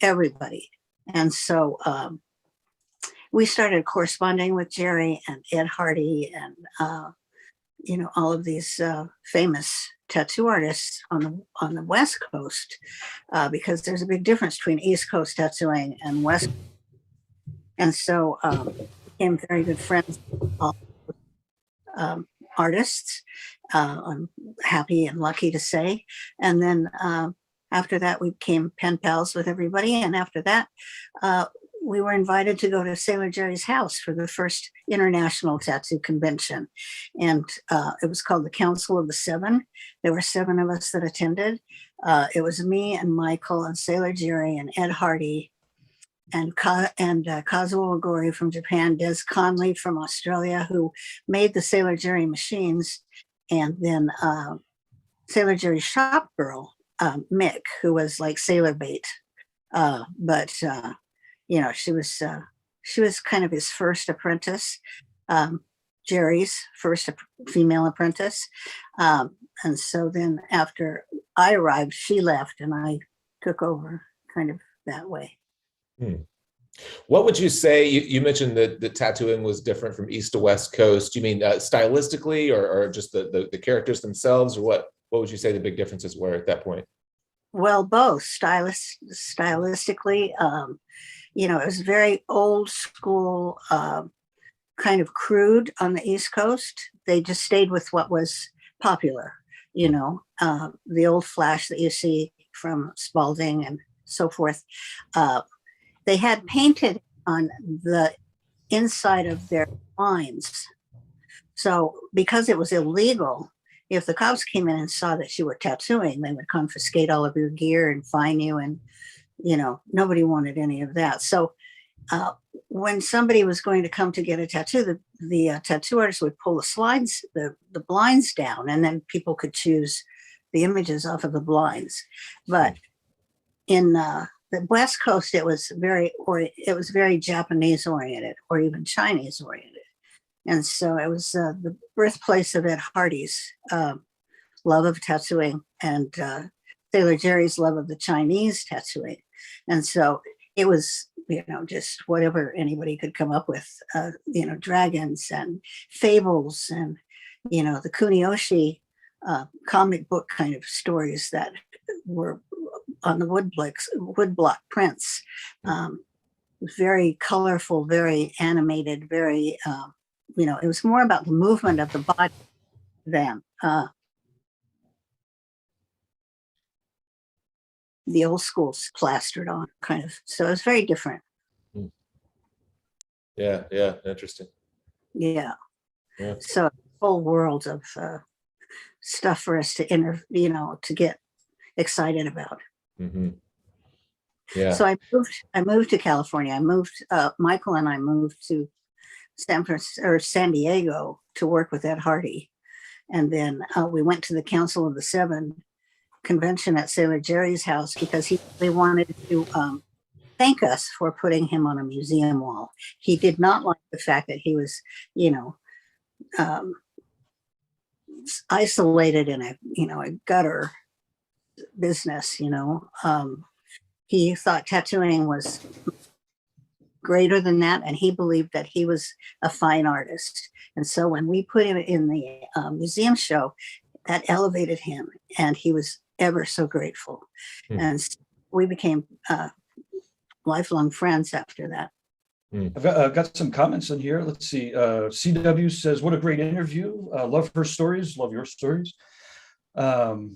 everybody. And so we started corresponding with Jerry and Ed Hardy and, all of these famous tattoo artists on the West Coast, because there's a big difference between East Coast tattooing and West. And so became very good friends with all artists. I'm happy and lucky to say. And then after that, we became pen pals with everybody. And after that, we were invited to go to Sailor Jerry's house for the first international tattoo convention. And it was called the Council of the Seven. There were 7 of us that attended. It was me and Michael and Sailor Jerry and Ed Hardy and Kazuo Ogori from Japan, Des Conley from Australia, who made the Sailor Jerry machines, and then Sailor Jerry's shop girl, Mick, who was like Sailor Bait. But she was kind of his first apprentice, Jerry's first female apprentice. And so then after I arrived, she left and I took over kind of that way. What would you say, you mentioned that the tattooing was different from East to West Coast. You mean stylistically or just the characters themselves, or what would you say the big differences were at that point? Well, both stylistically, it was very old school, kind of crude on the East Coast. They just stayed with what was popular, the old flash that you see from Spalding and so forth. They had painted on the inside of their lines. So because it was illegal, if the cops came in and saw that you were tattooing, they would confiscate all of your gear and fine you. And, nobody wanted any of that. So when somebody was going to come to get a tattoo, the tattoo artist would pull the slides, the blinds down, and then people could choose the images off of the blinds. But in the West Coast, it was very Japanese oriented or even Chinese oriented. And so it was the birthplace of Ed Hardy's love of tattooing and Sailor Jerry's love of the Chinese tattooing. And so it was, just whatever anybody could come up with, dragons and fables and, the Kuniyoshi comic book kind of stories that were on the woodblock prints. Very colorful, very animated, very, it was more about the movement of the body than the old school's plastered on kind of. So it was very different. Yeah. Interesting. Yeah. So whole world of stuff for us to to get excited about. Mm-hmm. Yeah. So I moved to California. Michael and I moved to San Diego to work with Ed Hardy. And then we went to the Council of the Seven convention at Sailor Jerry's house because he really wanted to thank us for putting him on a museum wall. He did not like the fact that he was, isolated in a gutter business, he thought tattooing was greater than that, and he believed that he was a fine artist. And so when we put him in the museum show, that elevated him, and he was ever so grateful. And we became lifelong friends after that. I've got some comments in here. Let's see. CW says, what a great interview. Love her stories. Love your stories. Let's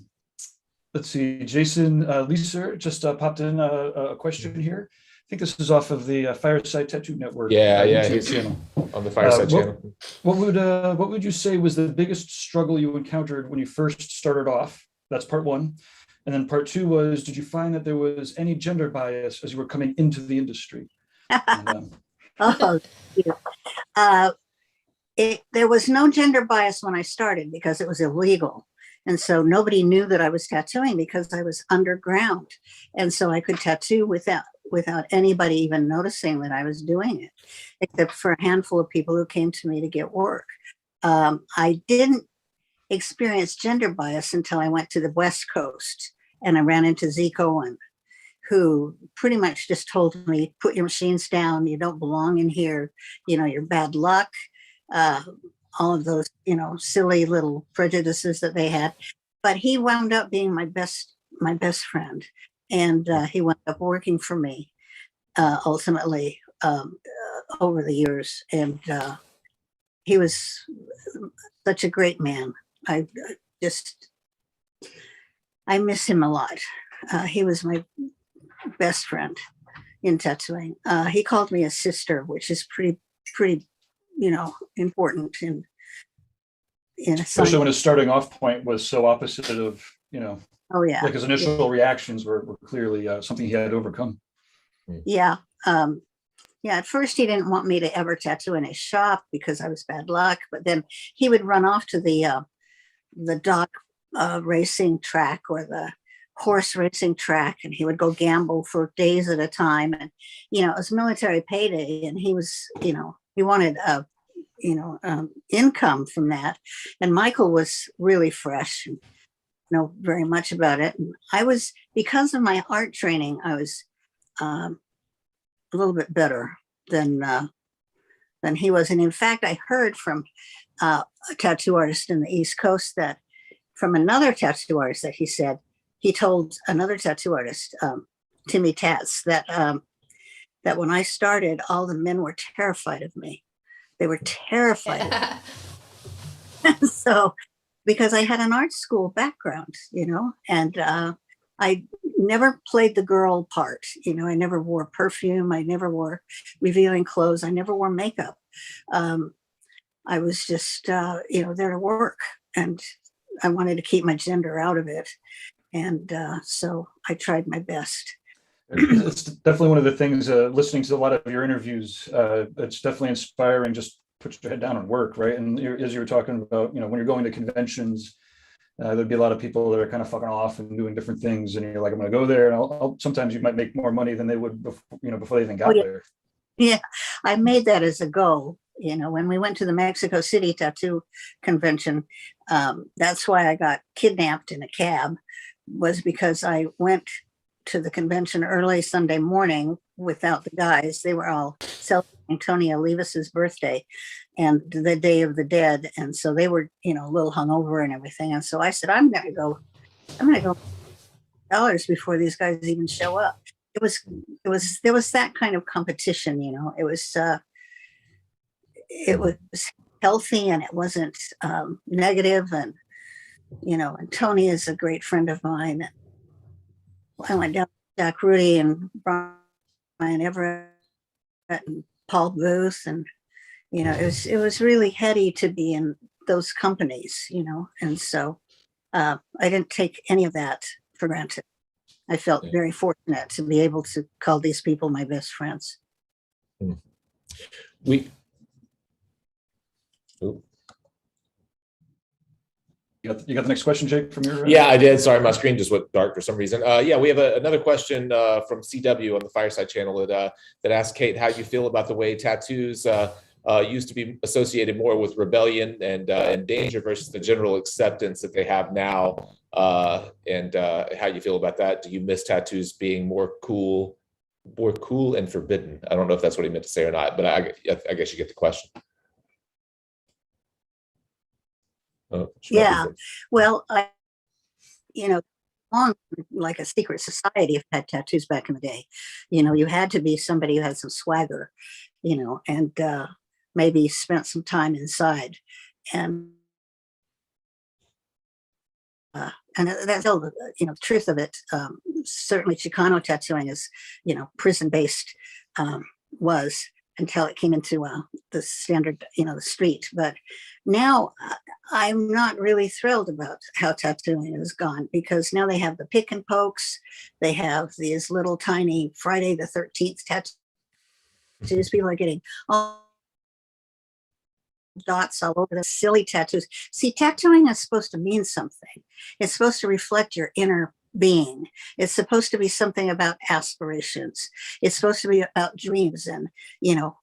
see. Jason Leeser just popped in a question here. I think this is off of the Fireside Tattoo Network. Yeah, he's channel. On the Fireside channel. What would you say was the biggest struggle you encountered when you first started off? That's part one. And then part two was, did you find that there was any gender bias as you were coming into the industry? There was no gender bias when I started because it was illegal. And so nobody knew that I was tattooing because I was underground. And so I could tattoo without anybody even noticing that I was doing it, except for a handful of people who came to me to get work. I didn't experience gender bias until I went to the West Coast and I ran into Zeke Owen, who pretty much just told me, put your machines down, you don't belong in here, you're bad luck, all of those, silly little prejudices that they had. But he wound up being my best friend. And he wound up working for me ultimately over the years. And he was such a great man. I miss him a lot. He was my best friend in tattooing. He called me a sister, which is pretty, important especially when his starting off point was so opposite of, oh yeah, like his initial reactions were clearly something he had to overcome. Yeah. At first he didn't want me to ever tattoo in his shop because I was bad luck, but then he would run off to the dog racing track or the horse racing track, and he would go gamble for days at a time. And, it was military payday, and he was, he wanted income from that. And Michael was really fresh and know very much about it. And I was, because of my art training, I was a little bit better than he was. And in fact, I heard from a tattoo artist in the East Coast that from another tattoo artist that he told another tattoo artist, Timmy Tats, that when I started, all the men were terrified of me. They were terrified of me. So, because I had an art school background, and I never played the girl part. I never wore perfume. I never wore revealing clothes. I never wore makeup. I was just, there to work, and I wanted to keep my gender out of it. And so I tried my best. It's definitely one of the things, listening to a lot of your interviews, it's definitely inspiring. Just put your head down and work, right? And as you were talking about, when you're going to conventions, there'd be a lot of people that are kind of fucking off and doing different things, and you're like, I'm going to go there, and I'll sometimes you might make more money than they would before they even got there. Yeah, I made that as a goal. When we went to the Mexico City tattoo convention, that's why I got kidnapped in a cab, was because I went to the convention early Sunday morning without the guys. They were all celebrating Tony Olivas's birthday and the Day of the Dead. And so they were, a little hungover and everything. And so I said, I'm going to go dollars before these guys even show up. There was that kind of competition, it was healthy, and it wasn't negative. And, and Tony is a great friend of mine. I went down to Jack Rudy and Brian Everett and Paul Booth, and it was really heady to be in those companies, and so I didn't take any of that for granted. I felt very fortunate to be able to call these people my best friends. You got the next question, Jake, from your? Yeah, I did. Sorry, my screen just went dark for some reason. We have another question from CW on the Fireside channel that asked Kate how you feel about the way tattoos used to be associated more with rebellion and danger versus the general acceptance that they have now, and how you feel about that. Do you miss tattoos being more cool and forbidden? I don't know if that's what he meant to say or not, but I guess you get the question. Oh, yeah, well, long like a secret society had tattoos back in the day. You had to be somebody who had some swagger, and maybe spent some time inside, and that's still the truth of it. Certainly Chicano tattooing is prison based, was until it came into the standard, the street. But now I'm not really thrilled about how tattooing has gone, because now they have the pick and pokes. They have these little tiny Friday the 13th tattoos. People are getting all dots all over the silly tattoos. See, tattooing is supposed to mean something. It's supposed to reflect your inner being. It's supposed to be something about aspirations. It's supposed to be about dreams and, you know,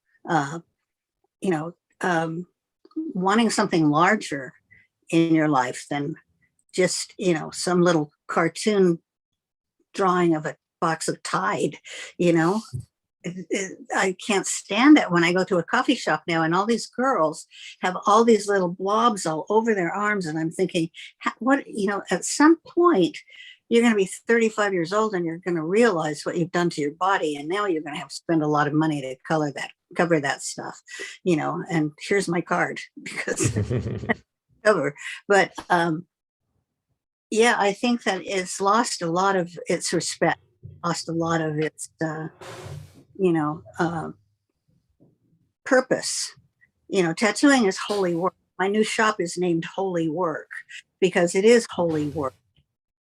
you know, wanting something larger in your life than just, you know, some little cartoon drawing of a box of Tide, you know. I can't stand it when I go to a coffee shop now and all these girls have all these little blobs all over their arms. And I'm thinking, what, you know, at some point you're going to be 35 years old and you're going to realize what you've done to your body. And now you're going to have to spend a lot of money to cover that stuff, you know, and here's my card because cover. But yeah, I think that it's lost a lot of its respect, lost a lot of its, you know, purpose. You know, tattooing is holy work. My new shop is named Holy Work because it is holy work.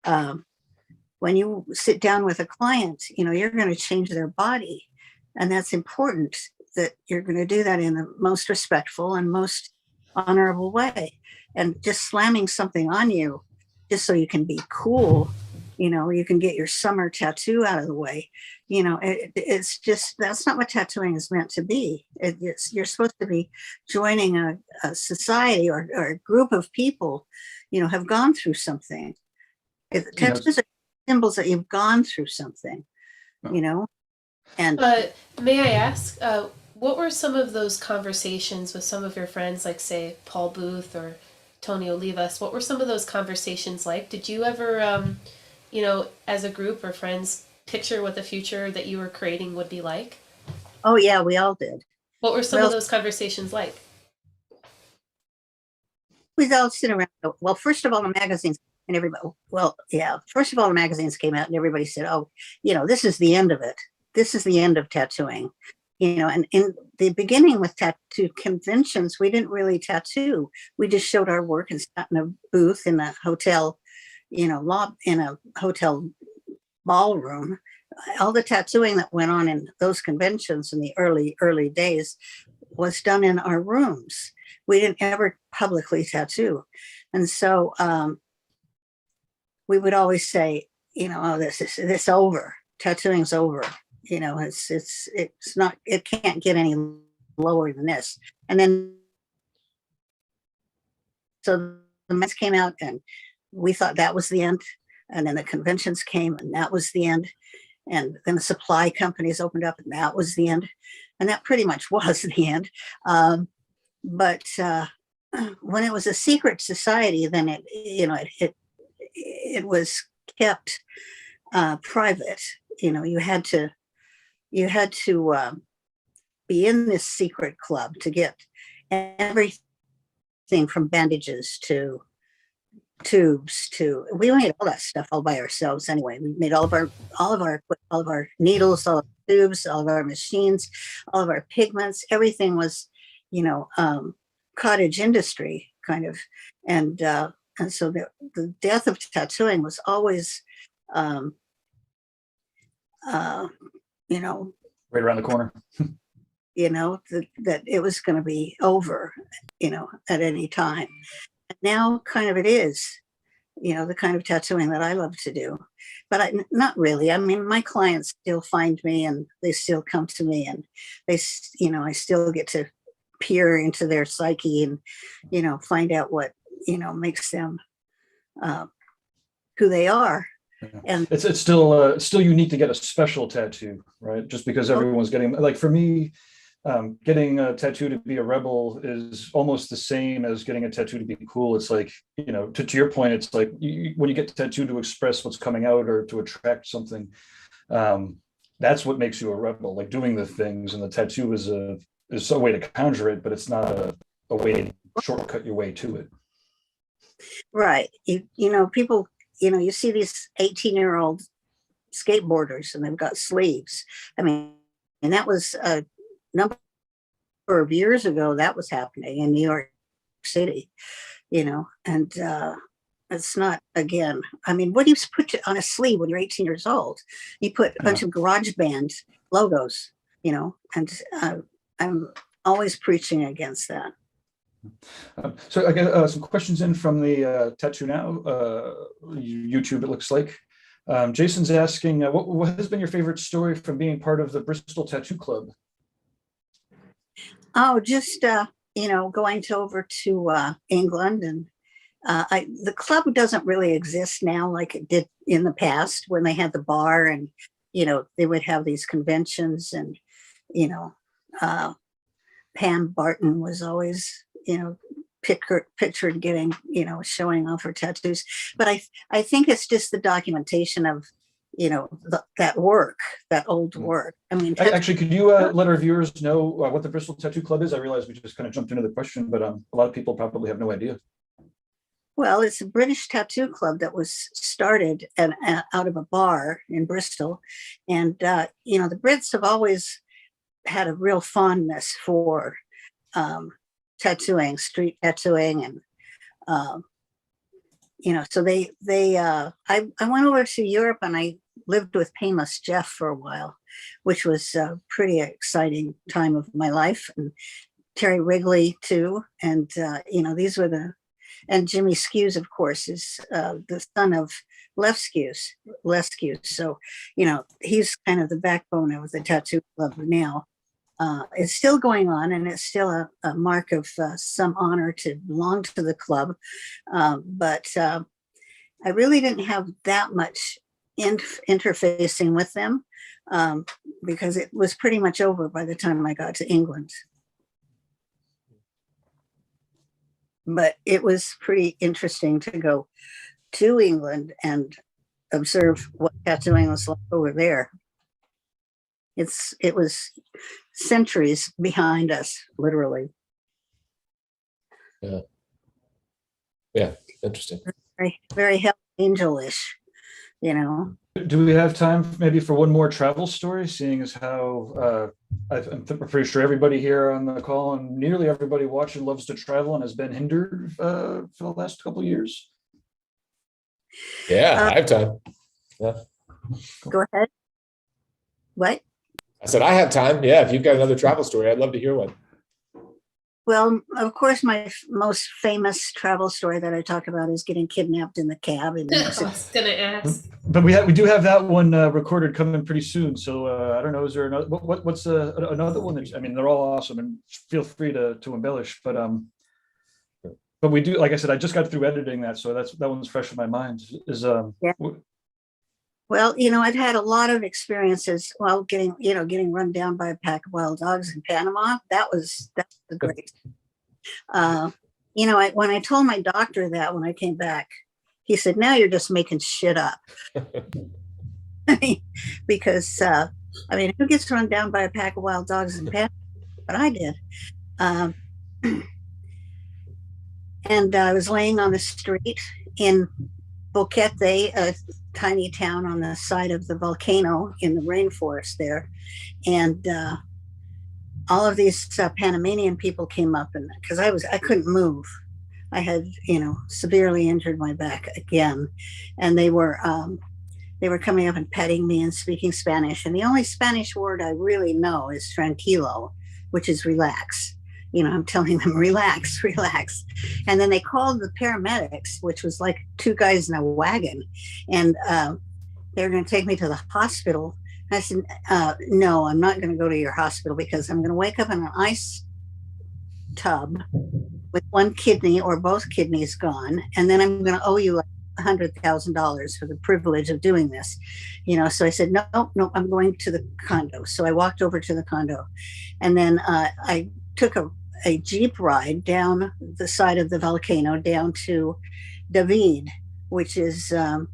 When you sit down with a client, you know, you're going to change their body. And that's important that you're going to do that in the most respectful and most honorable way. And just slamming something on you just so you can be cool, you know, you can get your summer tattoo out of the way. You know, it's just, that's not what tattooing is meant to be. You're supposed to be joining a society or a group of people, you know, have gone through something. Tattoos are symbols that you've gone through something, you know. And may I ask, what were some of those conversations with some of your friends, like say Paul Booth or Tony Olivas? What were some of those conversations like? Did you ever, you know, as a group or friends, picture what the future that you were creating would be like? Oh yeah, we all did. What were some of those conversations like? We'd all sit around. Well, first of all, the magazines and everybody, well, yeah, first of all, the magazines came out and everybody said, oh, you know, this is the end of it. This is the end of tattooing. You know, and in the beginning with tattoo conventions, we didn't really tattoo. We just showed our work and sat in a booth in a hotel, you know, in a hotel ballroom. All the tattooing that went on in those conventions in the early days was done in our rooms. We didn't ever publicly tattoo. And so we would always say, you know, oh, this over. Tattooing's over. You know, it's not, it can't get any lower than this. And then so the mess came out and we thought that was the end. And then the conventions came and that was the end. And then the supply companies opened up and that was the end. And that pretty much was the end. But when it was a secret society, then it, you know, it was kept private. You know, you had to be in this secret club to get everything from bandages to tubes to, we made all that stuff all by ourselves anyway. We made all of our needles, all of our tubes, all of our machines, all of our pigments. Everything was, you know, cottage industry kind of, and so the death of tattooing was always you know, right around the corner. You know, that it was going to be over, you know, at any time. And now kind of it is, you know, the kind of tattooing that I love to do. But not really. I mean, my clients still find me and they still come to me and they, you know, I still get to peer into their psyche and, you know, find out what, you know, makes them who they are. Yeah. And it's still unique to get a special tattoo, right? Just because everyone's getting, like for me, getting a tattoo to be a rebel is almost the same as getting a tattoo to be cool. It's like, you know, to your point, it's like when you get tattooed to express what's coming out or to attract something, that's what makes you a rebel, like doing the things. And the tattoo is a way to conjure it, but it's not a way to shortcut your way to it. Right. You know, people, you know, you see these 18-year-old skateboarders and they've got sleeves. I mean, and that was a number of years ago that was happening in New York City, you know, and it's not, again, I mean, what do you put on a sleeve when you're 18 years old? You put a bunch of garage band logos, you know, and I'm always preaching against that. So I get some questions in from the TattooNow YouTube, it looks like. Jason's asking, what has been your favorite story from being part of the Bristol Tattoo Club? Oh, just going over to England, and the club doesn't really exist now like it did in the past when they had the bar, and they would have these conventions, and Pam Barton was always pictured getting showing off her tattoos. But I think it's just the documentation of that work, that old work. I mean, actually, could you let our viewers know what the Bristol Tattoo Club is? I realize we just kind of jumped into the question, but a lot of people probably have no idea. Well, it's a British tattoo club that was started out of a bar in Bristol. And, the Brits have always had a real fondness for tattooing, street tattooing. And, so I went over to Europe, and I lived with Painless Jeff for a while, which was a pretty exciting time of my life. And Terry Wrigley too. And, these were and Jimmy Skews, of course, is the son of Les Skews. So, he's kind of the backbone of the tattoo club now. It's still going on, and it's still a mark of some honor to belong to the club. But I really didn't have that much interfacing with them because it was pretty much over by the time I got to England. But it was pretty interesting to go to England and observe what tattooing was like over there. It was centuries behind us, literally. Yeah, interesting. Very, very Hell Angel-ish, Do we have time maybe for one more travel story, seeing as how I'm pretty sure everybody here on the call and nearly everybody watching loves to travel and has been hindered for the last couple of years? Yeah, I have time. Yeah. Go ahead. What? I said, I have time. Yeah, if you've got another travel story, I'd love to hear one. Well, of course, my most famous travel story that I talk about is getting kidnapped in the cab. I was gonna ask. But we do have that one recorded coming pretty soon. So I don't know. Is there another? What's another one? They're all awesome, and feel free to embellish. But we do, like I said, I just got through editing that, so that one's fresh in my mind. Yeah. Well, I've had a lot of experiences while getting run down by a pack of wild dogs in Panama. That's the great. When I told my doctor that when I came back, he said, "Now you're just making shit up." Because, who gets run down by a pack of wild dogs in Panama? But I did. And I was laying on the street in Boquete, a tiny town on the side of the volcano in the rainforest there. And all of these Panamanian people came up, and because I couldn't move. I had, severely injured my back again. And they were coming up and petting me and speaking Spanish. And the only Spanish word I really know is tranquilo, which is relax. I'm telling them, relax, relax. And then they called the paramedics, which was like two guys in a wagon. And they were going to take me to the hospital. And I said, no, I'm not going to go to your hospital because I'm going to wake up in an ice tub with one kidney or both kidneys gone. And then I'm going to owe you like $100,000 for the privilege of doing this. So I said, no, I'm going to the condo. So I walked over to the condo. And then I took a Jeep ride down the side of the volcano down to David, which is a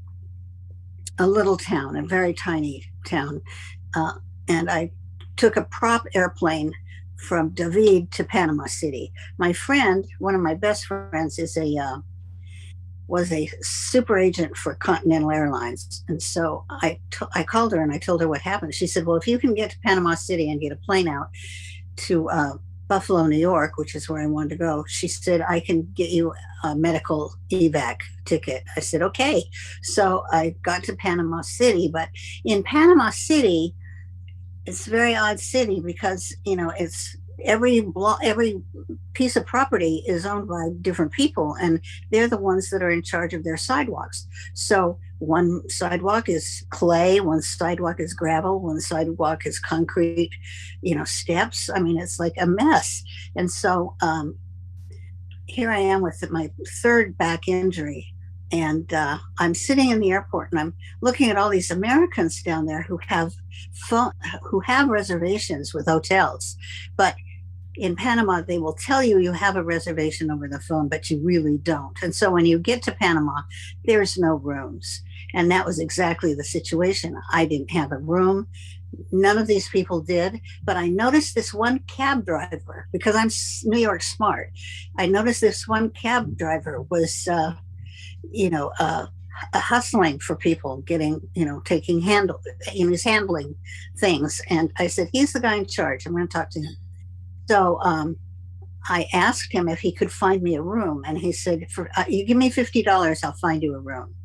little town, a very tiny town. And I took a prop airplane from David to Panama City. My friend, one of my best friends, was a super agent for Continental Airlines. And so I called her and I told her what happened. She said, well, if you can get to Panama City and get a plane out to Buffalo, New York, which is where I wanted to go, she said, I can get you a medical evac ticket. I said, okay. So I got to Panama City, but in Panama City, it's a very odd city because, every piece of property is owned by different people, and they're the ones that are in charge of their sidewalks. So one sidewalk is clay, one sidewalk is gravel, one sidewalk is concrete, steps. I mean, it's like a mess. And so here I am with my third back injury, and I'm sitting in the airport, and I'm looking at all these Americans down there who have reservations with hotels, but in Panama, they will tell you you have a reservation over the phone, but you really don't. And so when you get to Panama, there's no rooms. And that was exactly the situation. I didn't have a room. None of these people did. But I noticed this one cab driver, because I'm New York smart. I noticed this one cab driver was, hustling for people, taking he's handling things. And I said, he's the guy in charge. I'm going to talk to him. So I asked him if he could find me a room, and he said, you give me $50, I'll find you a room.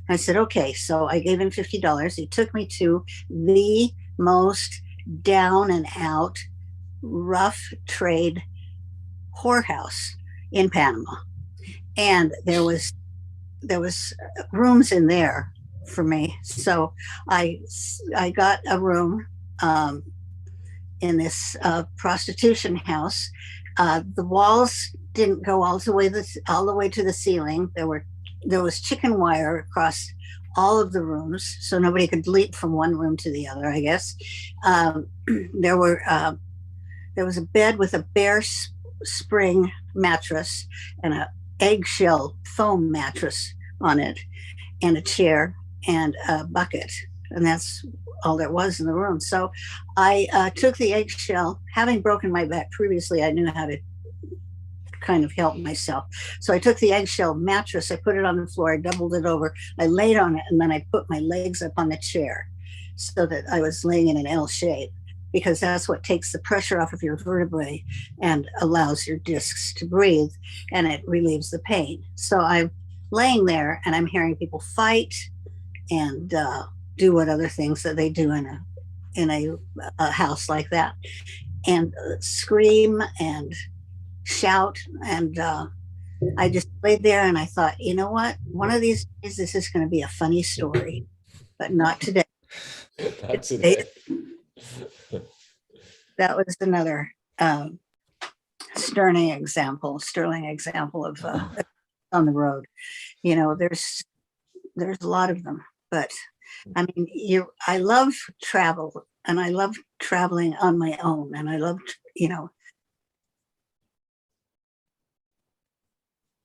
I said, okay. So I gave him $50. He took me to the most down and out, rough trade whorehouse in Panama. And there was rooms in there for me. So I got a room in this prostitution house. The walls didn't go all the way to the ceiling. There was chicken wire across all of the rooms, so nobody could leap from one room to the other, I guess. There was a bed with a bear spring mattress and an eggshell foam mattress on it, and a chair and a bucket, and that's all there was in the room. So I took the eggshell. Having broken my back previously, I knew how to kind of help myself. So I took the eggshell mattress, I put it on the floor, I doubled it over, I laid on it, and then I put my legs up on the chair so that I was laying in an L shape, because that's what takes the pressure off of your vertebrae and allows your discs to breathe, and it relieves the pain. So I'm laying there, and I'm hearing people fight and do what other things that they do in a house like that, and scream and shout. And I just laid there, and I thought, you know what? One of these days, this is going to be a funny story, but not today. Not today. That was another sterling example of on the road. There's a lot of them, but I mean, I love travel, and I love traveling on my own, and I love,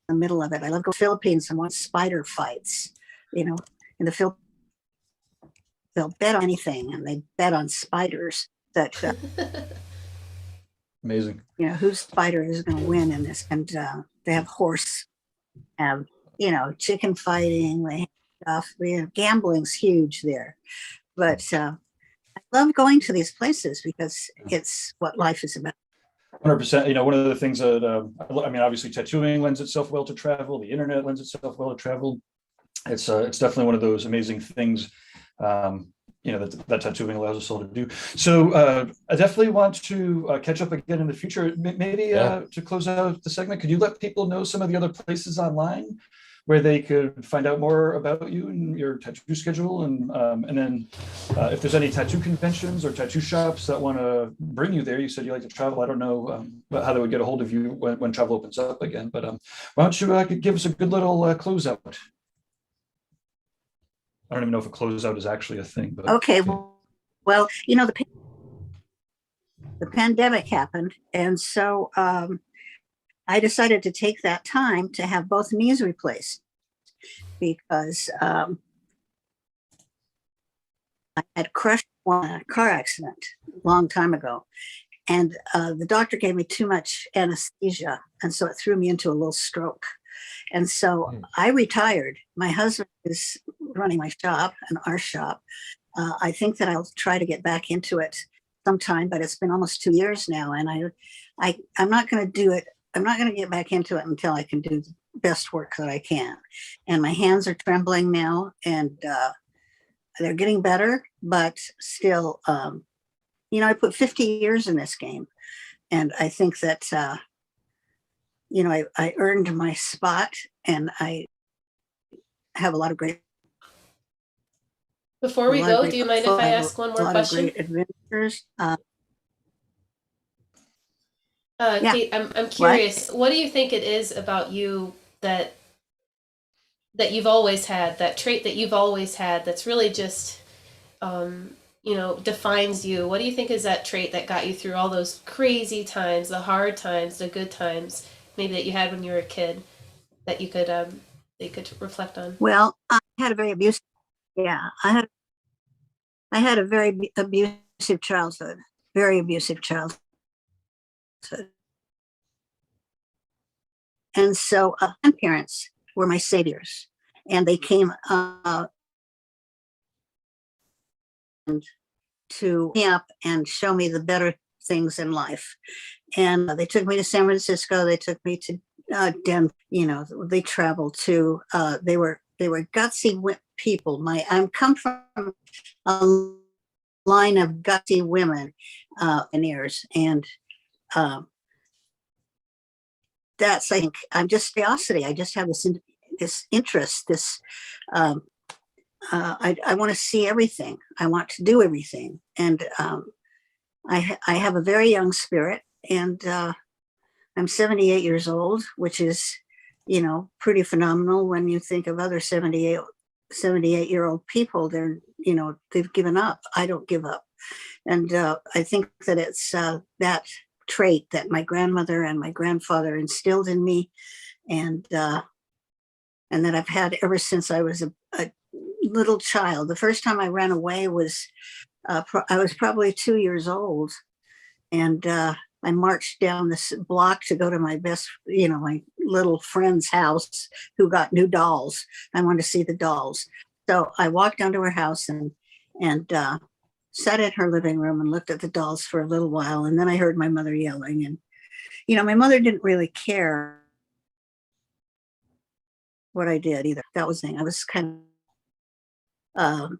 the middle of it. I love going to the Philippines and watch spider fights. In the Philippines, they'll bet on anything, and they bet on spiders. That Amazing. Whose spider is going to win in this, and they have chicken fighting. They have stuff. Gambling's huge there, but I love going to these places because it's what life is about. 100%. One of the things that obviously tattooing lends itself well to travel. The internet lends itself well to travel. It's definitely one of those amazing things. That tattooing allows us all to do. So I definitely want to catch up again in the future. Maybe to close out the segment, could you let people know some of the other places online where they could find out more about you and your tattoo schedule, and then if there's any tattoo conventions or tattoo shops that want to bring you there? You said you like to travel. I don't know how they would get a hold of you when travel opens up again, but why don't you give us a good little closeout? I don't even know if a closeout is actually a thing. But okay, well, the pandemic happened, and so I decided to take that time to have both knees replaced, because I had crushed one in a car accident a long time ago, and the doctor gave me too much anesthesia, and so it threw me into a little stroke. And so I retired. My husband is running my shop and our shop. I think that I'll try to get back into it sometime, but it's been almost 2 years now, and I'm not going to do it. I'm not going to get back into it until I can do the best work that I can. And my hands are trembling now, and they're getting better, but still, I put 50 years in this game, And I think that, you know, I earned my spot, and I have a lot of great. Before we go, do you mind if I ask one A more lot of question? great adventures. Yeah. Kate, I'm curious. What do you think it is about you that you've always had, that trait that you've always had, that's really just, you know, defines you? What do you think is that trait that got you through all those crazy times, the hard times, the good times, maybe that you had when you were a kid, that you could reflect on? Well, I had a very abusive. Yeah, I had a very abusive childhood. Very abusive childhood. And so my parents were my saviors, and they came to me up and show me the better things in life. And they took me to San Francisco. They took me to Denver. You know, they traveled to. They were gutsy people. I come from a line of gutsy women, engineers, and that's, I think, I'm just curiosity. I just have this interest. This I want to see everything. I want to do everything, and I have a very young spirit, and I'm 78 years old, which is, you know, pretty phenomenal when you think of other 78-year-old people. They're, you know, they've given up. I don't give up, and I think that it's that trait that my grandmother and my grandfather instilled in me, and that I've had ever since I was a little child. The first time I ran away was I was probably 2 years old, and I marched down this block to go to my my little friend's house who got new dolls. I wanted to see the dolls, so I walked down to her house and sat in her living room and looked at the dolls for a little while, and then I heard my mother yelling, and you know, my mother didn't really care what I did either. That was the thing. I was kind of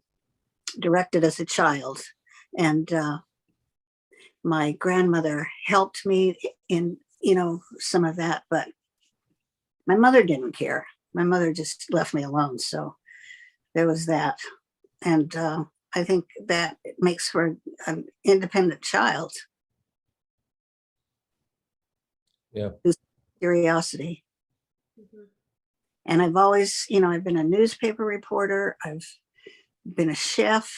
directed as a child, and my grandmother helped me in, you know, some of that, but my mother didn't care. My mother just left me alone. So there was that, and I think that it makes for an independent child. Yeah. Who's curiosity. Mm-hmm. And I've always, you know, I've been a newspaper reporter. I've been a chef,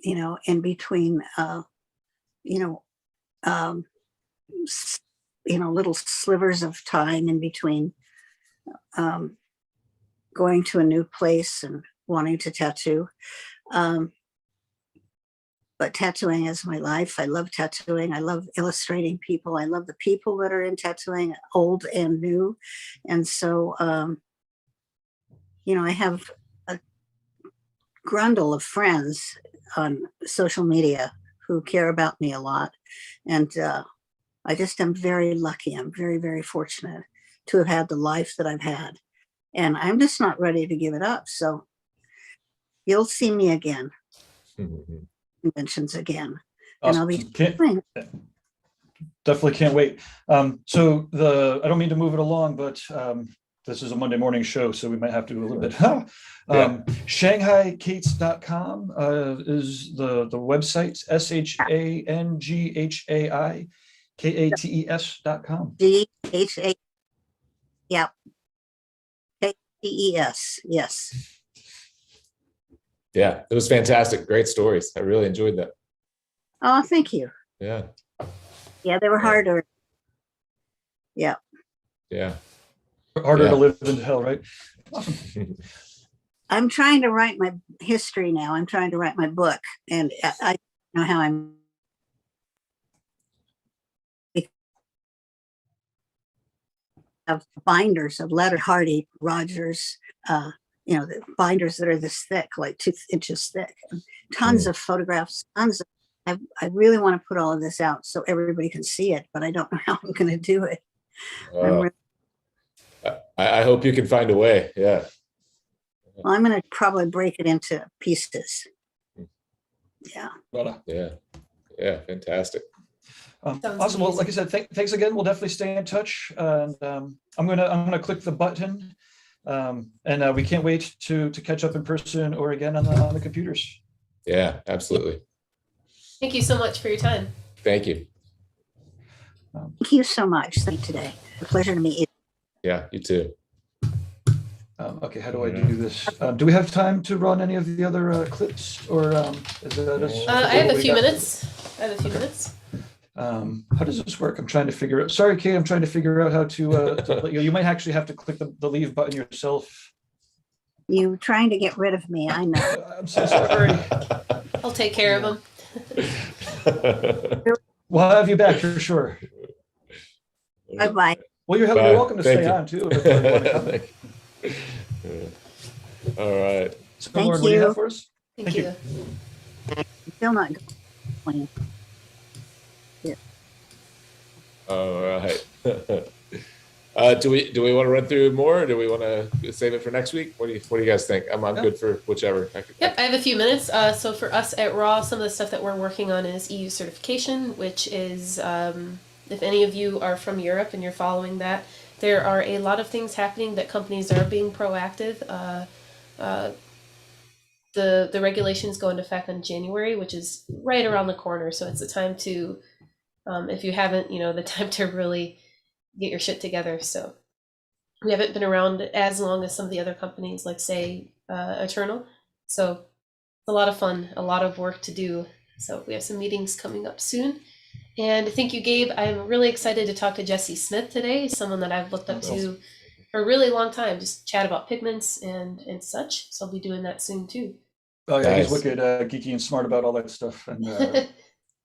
you know, in between, you know, little slivers of time in between going to a new place and wanting to tattoo. But tattooing is my life. I love tattooing. I love illustrating people. I love the people that are in tattooing, old and new. And so, you know, I have a grundle of friends on social media who care about me a lot. And I just am very lucky. I'm very, very fortunate to have had the life that I've had. And I'm just not ready to give it up. So you'll see me again. Conventions again. Awesome. And I'll be definitely can't wait. So I don't mean to move it along, but this is a Monday morning show, so we might have to do a little bit. ShanghaiKates.com is the website. ShanghaiKates.com. GHA. Yeah. KTES. Yes. Yeah, it was fantastic. Great stories. I really enjoyed that. Oh, thank you. Yeah. Yeah, they were harder. Yeah. Yeah. Harder to live than hell, right? Awesome. I'm trying to write my history now. I'm trying to write my book, and I know how I'm. Have binders of letter Hardy, Rogers, you know, the binders that are this thick, like 2 inches thick, and tons of photographs, tons of. I really want to put all of this out so everybody can see it, but I don't know how I'm going to do it. I hope you can find a way. Yeah. Well, I'm going to probably break it into pieces. Yeah. Yeah. Yeah. Fantastic. Sounds Awesome. Well, like I amazing. said, thanks again. We'll definitely stay in touch, and I'm gonna click the button, and we can't wait to catch up in person or again on the computers. Yeah, absolutely. Thank you so much for your time. Thank you. Thank you so much today. A pleasure to meet you. Yeah, you too. Okay, how do I do this? Do we have time to run any of the other clips, or is that I have a few minutes. How does this work? I'm trying to figure out. Sorry, Kate, I'm trying to figure out how to let you. You might actually have to click the leave button yourself. You trying to get rid of me, I know. I'm so sorry. I'll take care of them. We'll have you back for sure. Bye-bye. Well, you're Bye. welcome to Thank stay you. on too. If you want to come. All right. So, Thank Lauren, what do you you. have for us? Thank you. Still not going. All right. Do we want to run through more, or do we want to save it for next week? What do you guys think? I'm good for whichever. Yep, I have a few minutes. So for us at Raw, some of the stuff that we're working on is EU certification, which is, if any of you are from Europe and you're following that, there are a lot of things happening that companies are being proactive. The regulations go into effect in January, which is right around the corner. So it's the time to, if you haven't, the time to really get your shit together. So we haven't been around as long as some of the other companies, like say Eternal. So it's a lot of fun, a lot of work to do. So we have some meetings coming up soon. And thank you, Gabe. I'm really excited to talk to Jesse Smith today, someone that I've looked up to for a really long time, just chat about pigments and such. So I'll be doing that soon too. Oh yeah, Nice. he's wicked geeky and smart about all that stuff, and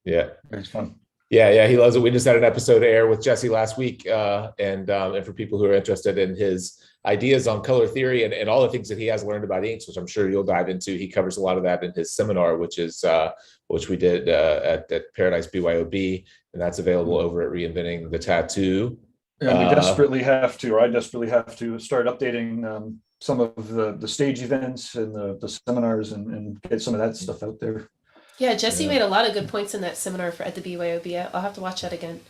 Yeah. it's fun. Yeah, he loves it. We just had an episode air with Jesse last week, and for people who are interested in his ideas on color theory and all the things that he has learned about inks, which I'm sure you'll dive into, he covers a lot of that in his seminar, which we did at Paradise BYOB, and that's available over at Reinventing the Tattoo. Yeah, we desperately have to, or I desperately have to start updating some of the stage events and the seminars and get some of that stuff out there. Yeah, Jesse made a lot of good points in that seminar at the BYOB. I'll have to watch that again.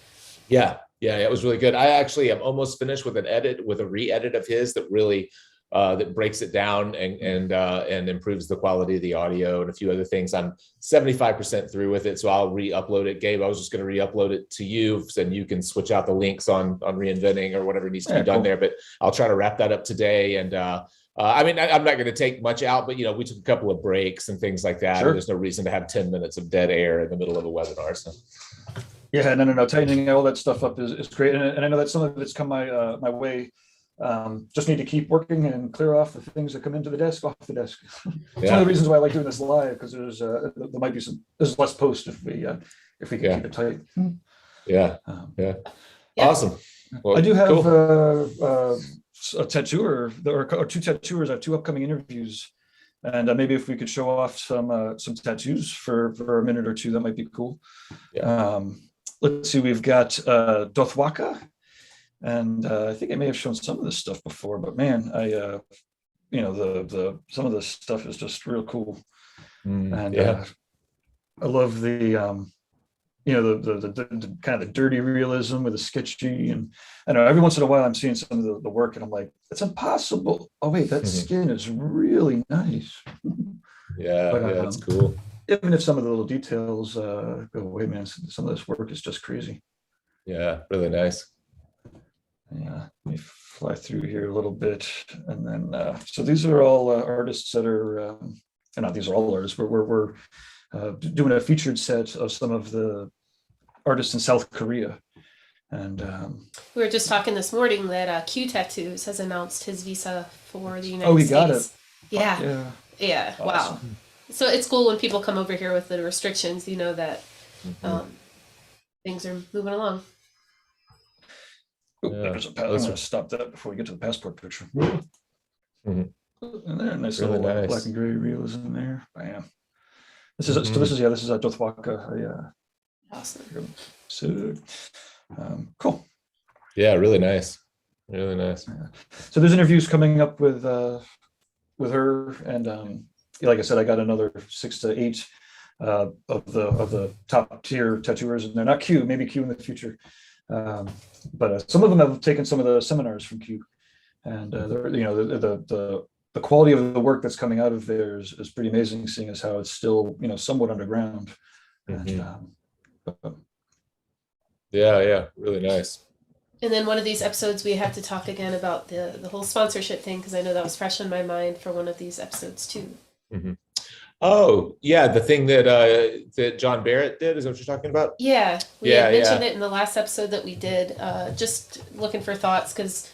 Yeah, it was really good. I actually am almost finished with a re-edit of his that really that breaks it down and improves the quality of the audio and a few other things. I'm 75% through with it, so I'll re-upload it. Gabe, I was just going to re-upload it to you, so you can switch out the links on Reinventing or whatever needs to be done there. But I'll try to wrap that up today. And I mean, I'm not going to take much out, but we took a couple of breaks and things like that. Sure. There's no reason to have 10 minutes of dead air in the middle of a webinar. So. Yeah, no. Tightening all that stuff up is great, and I know that some of it's come my way. Just need to keep working and clear off the things that come into the desk off the desk. It's one of the reasons why I like doing this live, because there might be there's less post if we can keep it tight. Yeah. Awesome. Well, I do have cool. A tattooer or two tattooers. I have two upcoming interviews, and maybe if we could show off some tattoos for a minute or two, that might be cool. Yeah. Let's see, we've got Dothwaka, and I think I may have shown some of this stuff before, but man, I some of this stuff is just real cool. And I love the the kind of the dirty realism with the sketchy, and I know every once in a while I'm seeing some of the work and I'm like, it's impossible. Oh wait, that skin is really nice. That's cool. Even if some of the little details go away, man, some of this work is just crazy. Yeah, really nice. Yeah, let me fly through here a little bit, and then so these are all artists that are not these are all artists. We're doing a featured set of some of the artists in South Korea, and we were just talking this morning that Q Tattoos has announced his visa for the United States. Oh, he got it. Yeah. Awesome. Wow. So it's cool when people come over here with the restrictions, that things are moving along. I'm going to stop that before we get to the passport picture. And there, nice really little nice. black and gray realism there. Bam. This is this is Dothwaka. Awesome. So cool. Yeah, really nice. Really nice. So there's interviews coming up with her, and like I said, I got another 6 to 8 of the top tier tattooers, and they're not Q, maybe Q in the future. But some of them have taken some of the seminars from Q, and the quality of the work that's coming out of there is pretty amazing, seeing as how it's still somewhat underground. Yeah, really nice. And then one of these episodes, we have to talk again about the whole sponsorship thing, because I know that was fresh in my mind for one of these episodes too. Mm-hmm. Oh, yeah, the thing that John Barrett did, is that what you're talking about? Yeah, we had mentioned it in the last episode that we did. Just looking for thoughts, because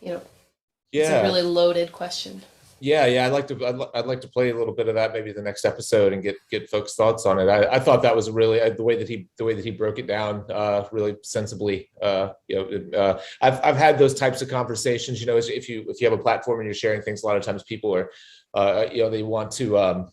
it's a really loaded question. Yeah, I'd like to play a little bit of that maybe the next episode and get folks' thoughts on it. I thought that was really the way that he broke it down really sensibly. I've had those types of conversations. If you have a platform and you're sharing things, a lot of times people are they want to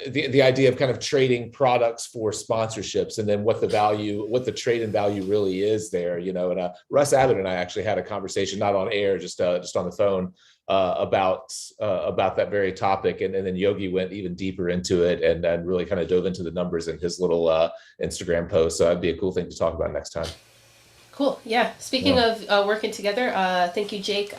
the idea of kind of trading products for sponsorships, and then what the trade in value really is there. And Russ Abbott and I actually had a conversation, not on air, just on the phone, about that very topic, and then Yogi went even deeper into it and really kind of dove into the numbers in his little Instagram post. So that'd be a cool thing to talk about next time. Cool. Yeah. Speaking of working together, thank you, Jake.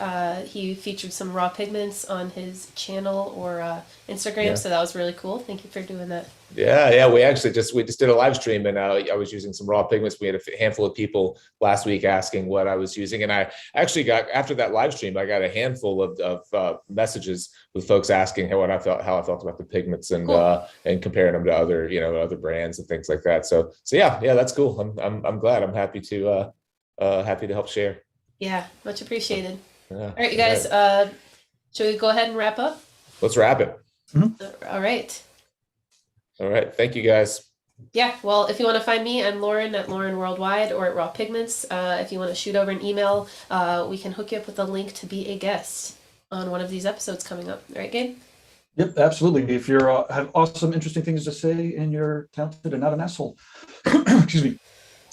He featured some raw pigments on his channel or Instagram, so that was really cool. Thank you for doing that. Yeah. We actually just did a live stream, and I was using some raw pigments. We had a handful of people last week asking what I was using, and I actually got, after that live stream, I got a handful of messages with folks asking how I felt about the pigments, and cool. And comparing them to other brands and things like that. So yeah, that's cool. I'm glad. I'm happy to help share. Yeah, much appreciated. Yeah, all right, you guys, should we go ahead and wrap up? Let's wrap it. Mm-hmm. All right. Thank you, guys. Yeah, well, if you want to find me, I'm Lauren at Lauren Worldwide or at Raw Pigments. If you want to shoot over an email, we can hook you up with a link to be a guest on one of these episodes coming up. All right, Gabe? Yep, absolutely. If you're have awesome, interesting things to say and you're talented and not an asshole, excuse me.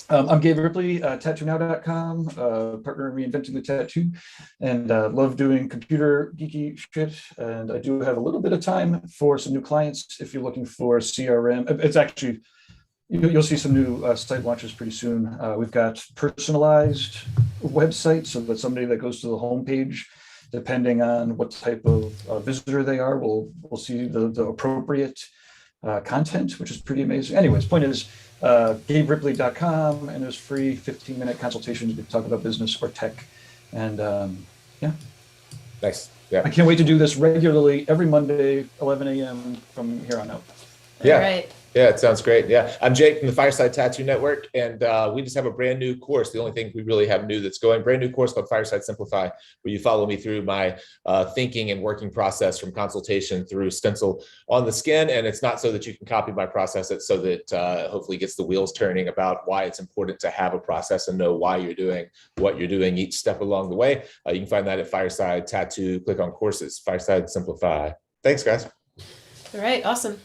I'm Gabe Ripley, TattooNow.com, partner in Reinventing the Tattoo, and love doing computer geeky shit. And I do have a little bit of time for some new clients if you're looking for CRM. It's actually, you'll see some new site launches pretty soon. We've got personalized websites, so that somebody that goes to the homepage, depending on what type of visitor they are, will see the appropriate content, which is pretty amazing. Anyways, point is, GabeRipley.com, and there's free 15-minute consultations to talk about business or tech. And nice. Yeah. I can't wait to do this regularly every Monday, 11 a.m. from here on out. Yeah. All right. Yeah, it sounds great. Yeah, I'm Jake from the Fireside Tattoo Network, and we just have a brand new course. The only thing we really have new that's going, brand new course called Fireside Simplify, where you follow me through my thinking and working process from consultation through stencil on the skin. And it's not so that you can copy my process, it's so that hopefully gets the wheels turning about why it's important to have a process and know why you're doing what you're doing each step along the way. You can find that at Fireside Tattoo. Click on courses, Fireside Simplify. Thanks, guys. All right, awesome.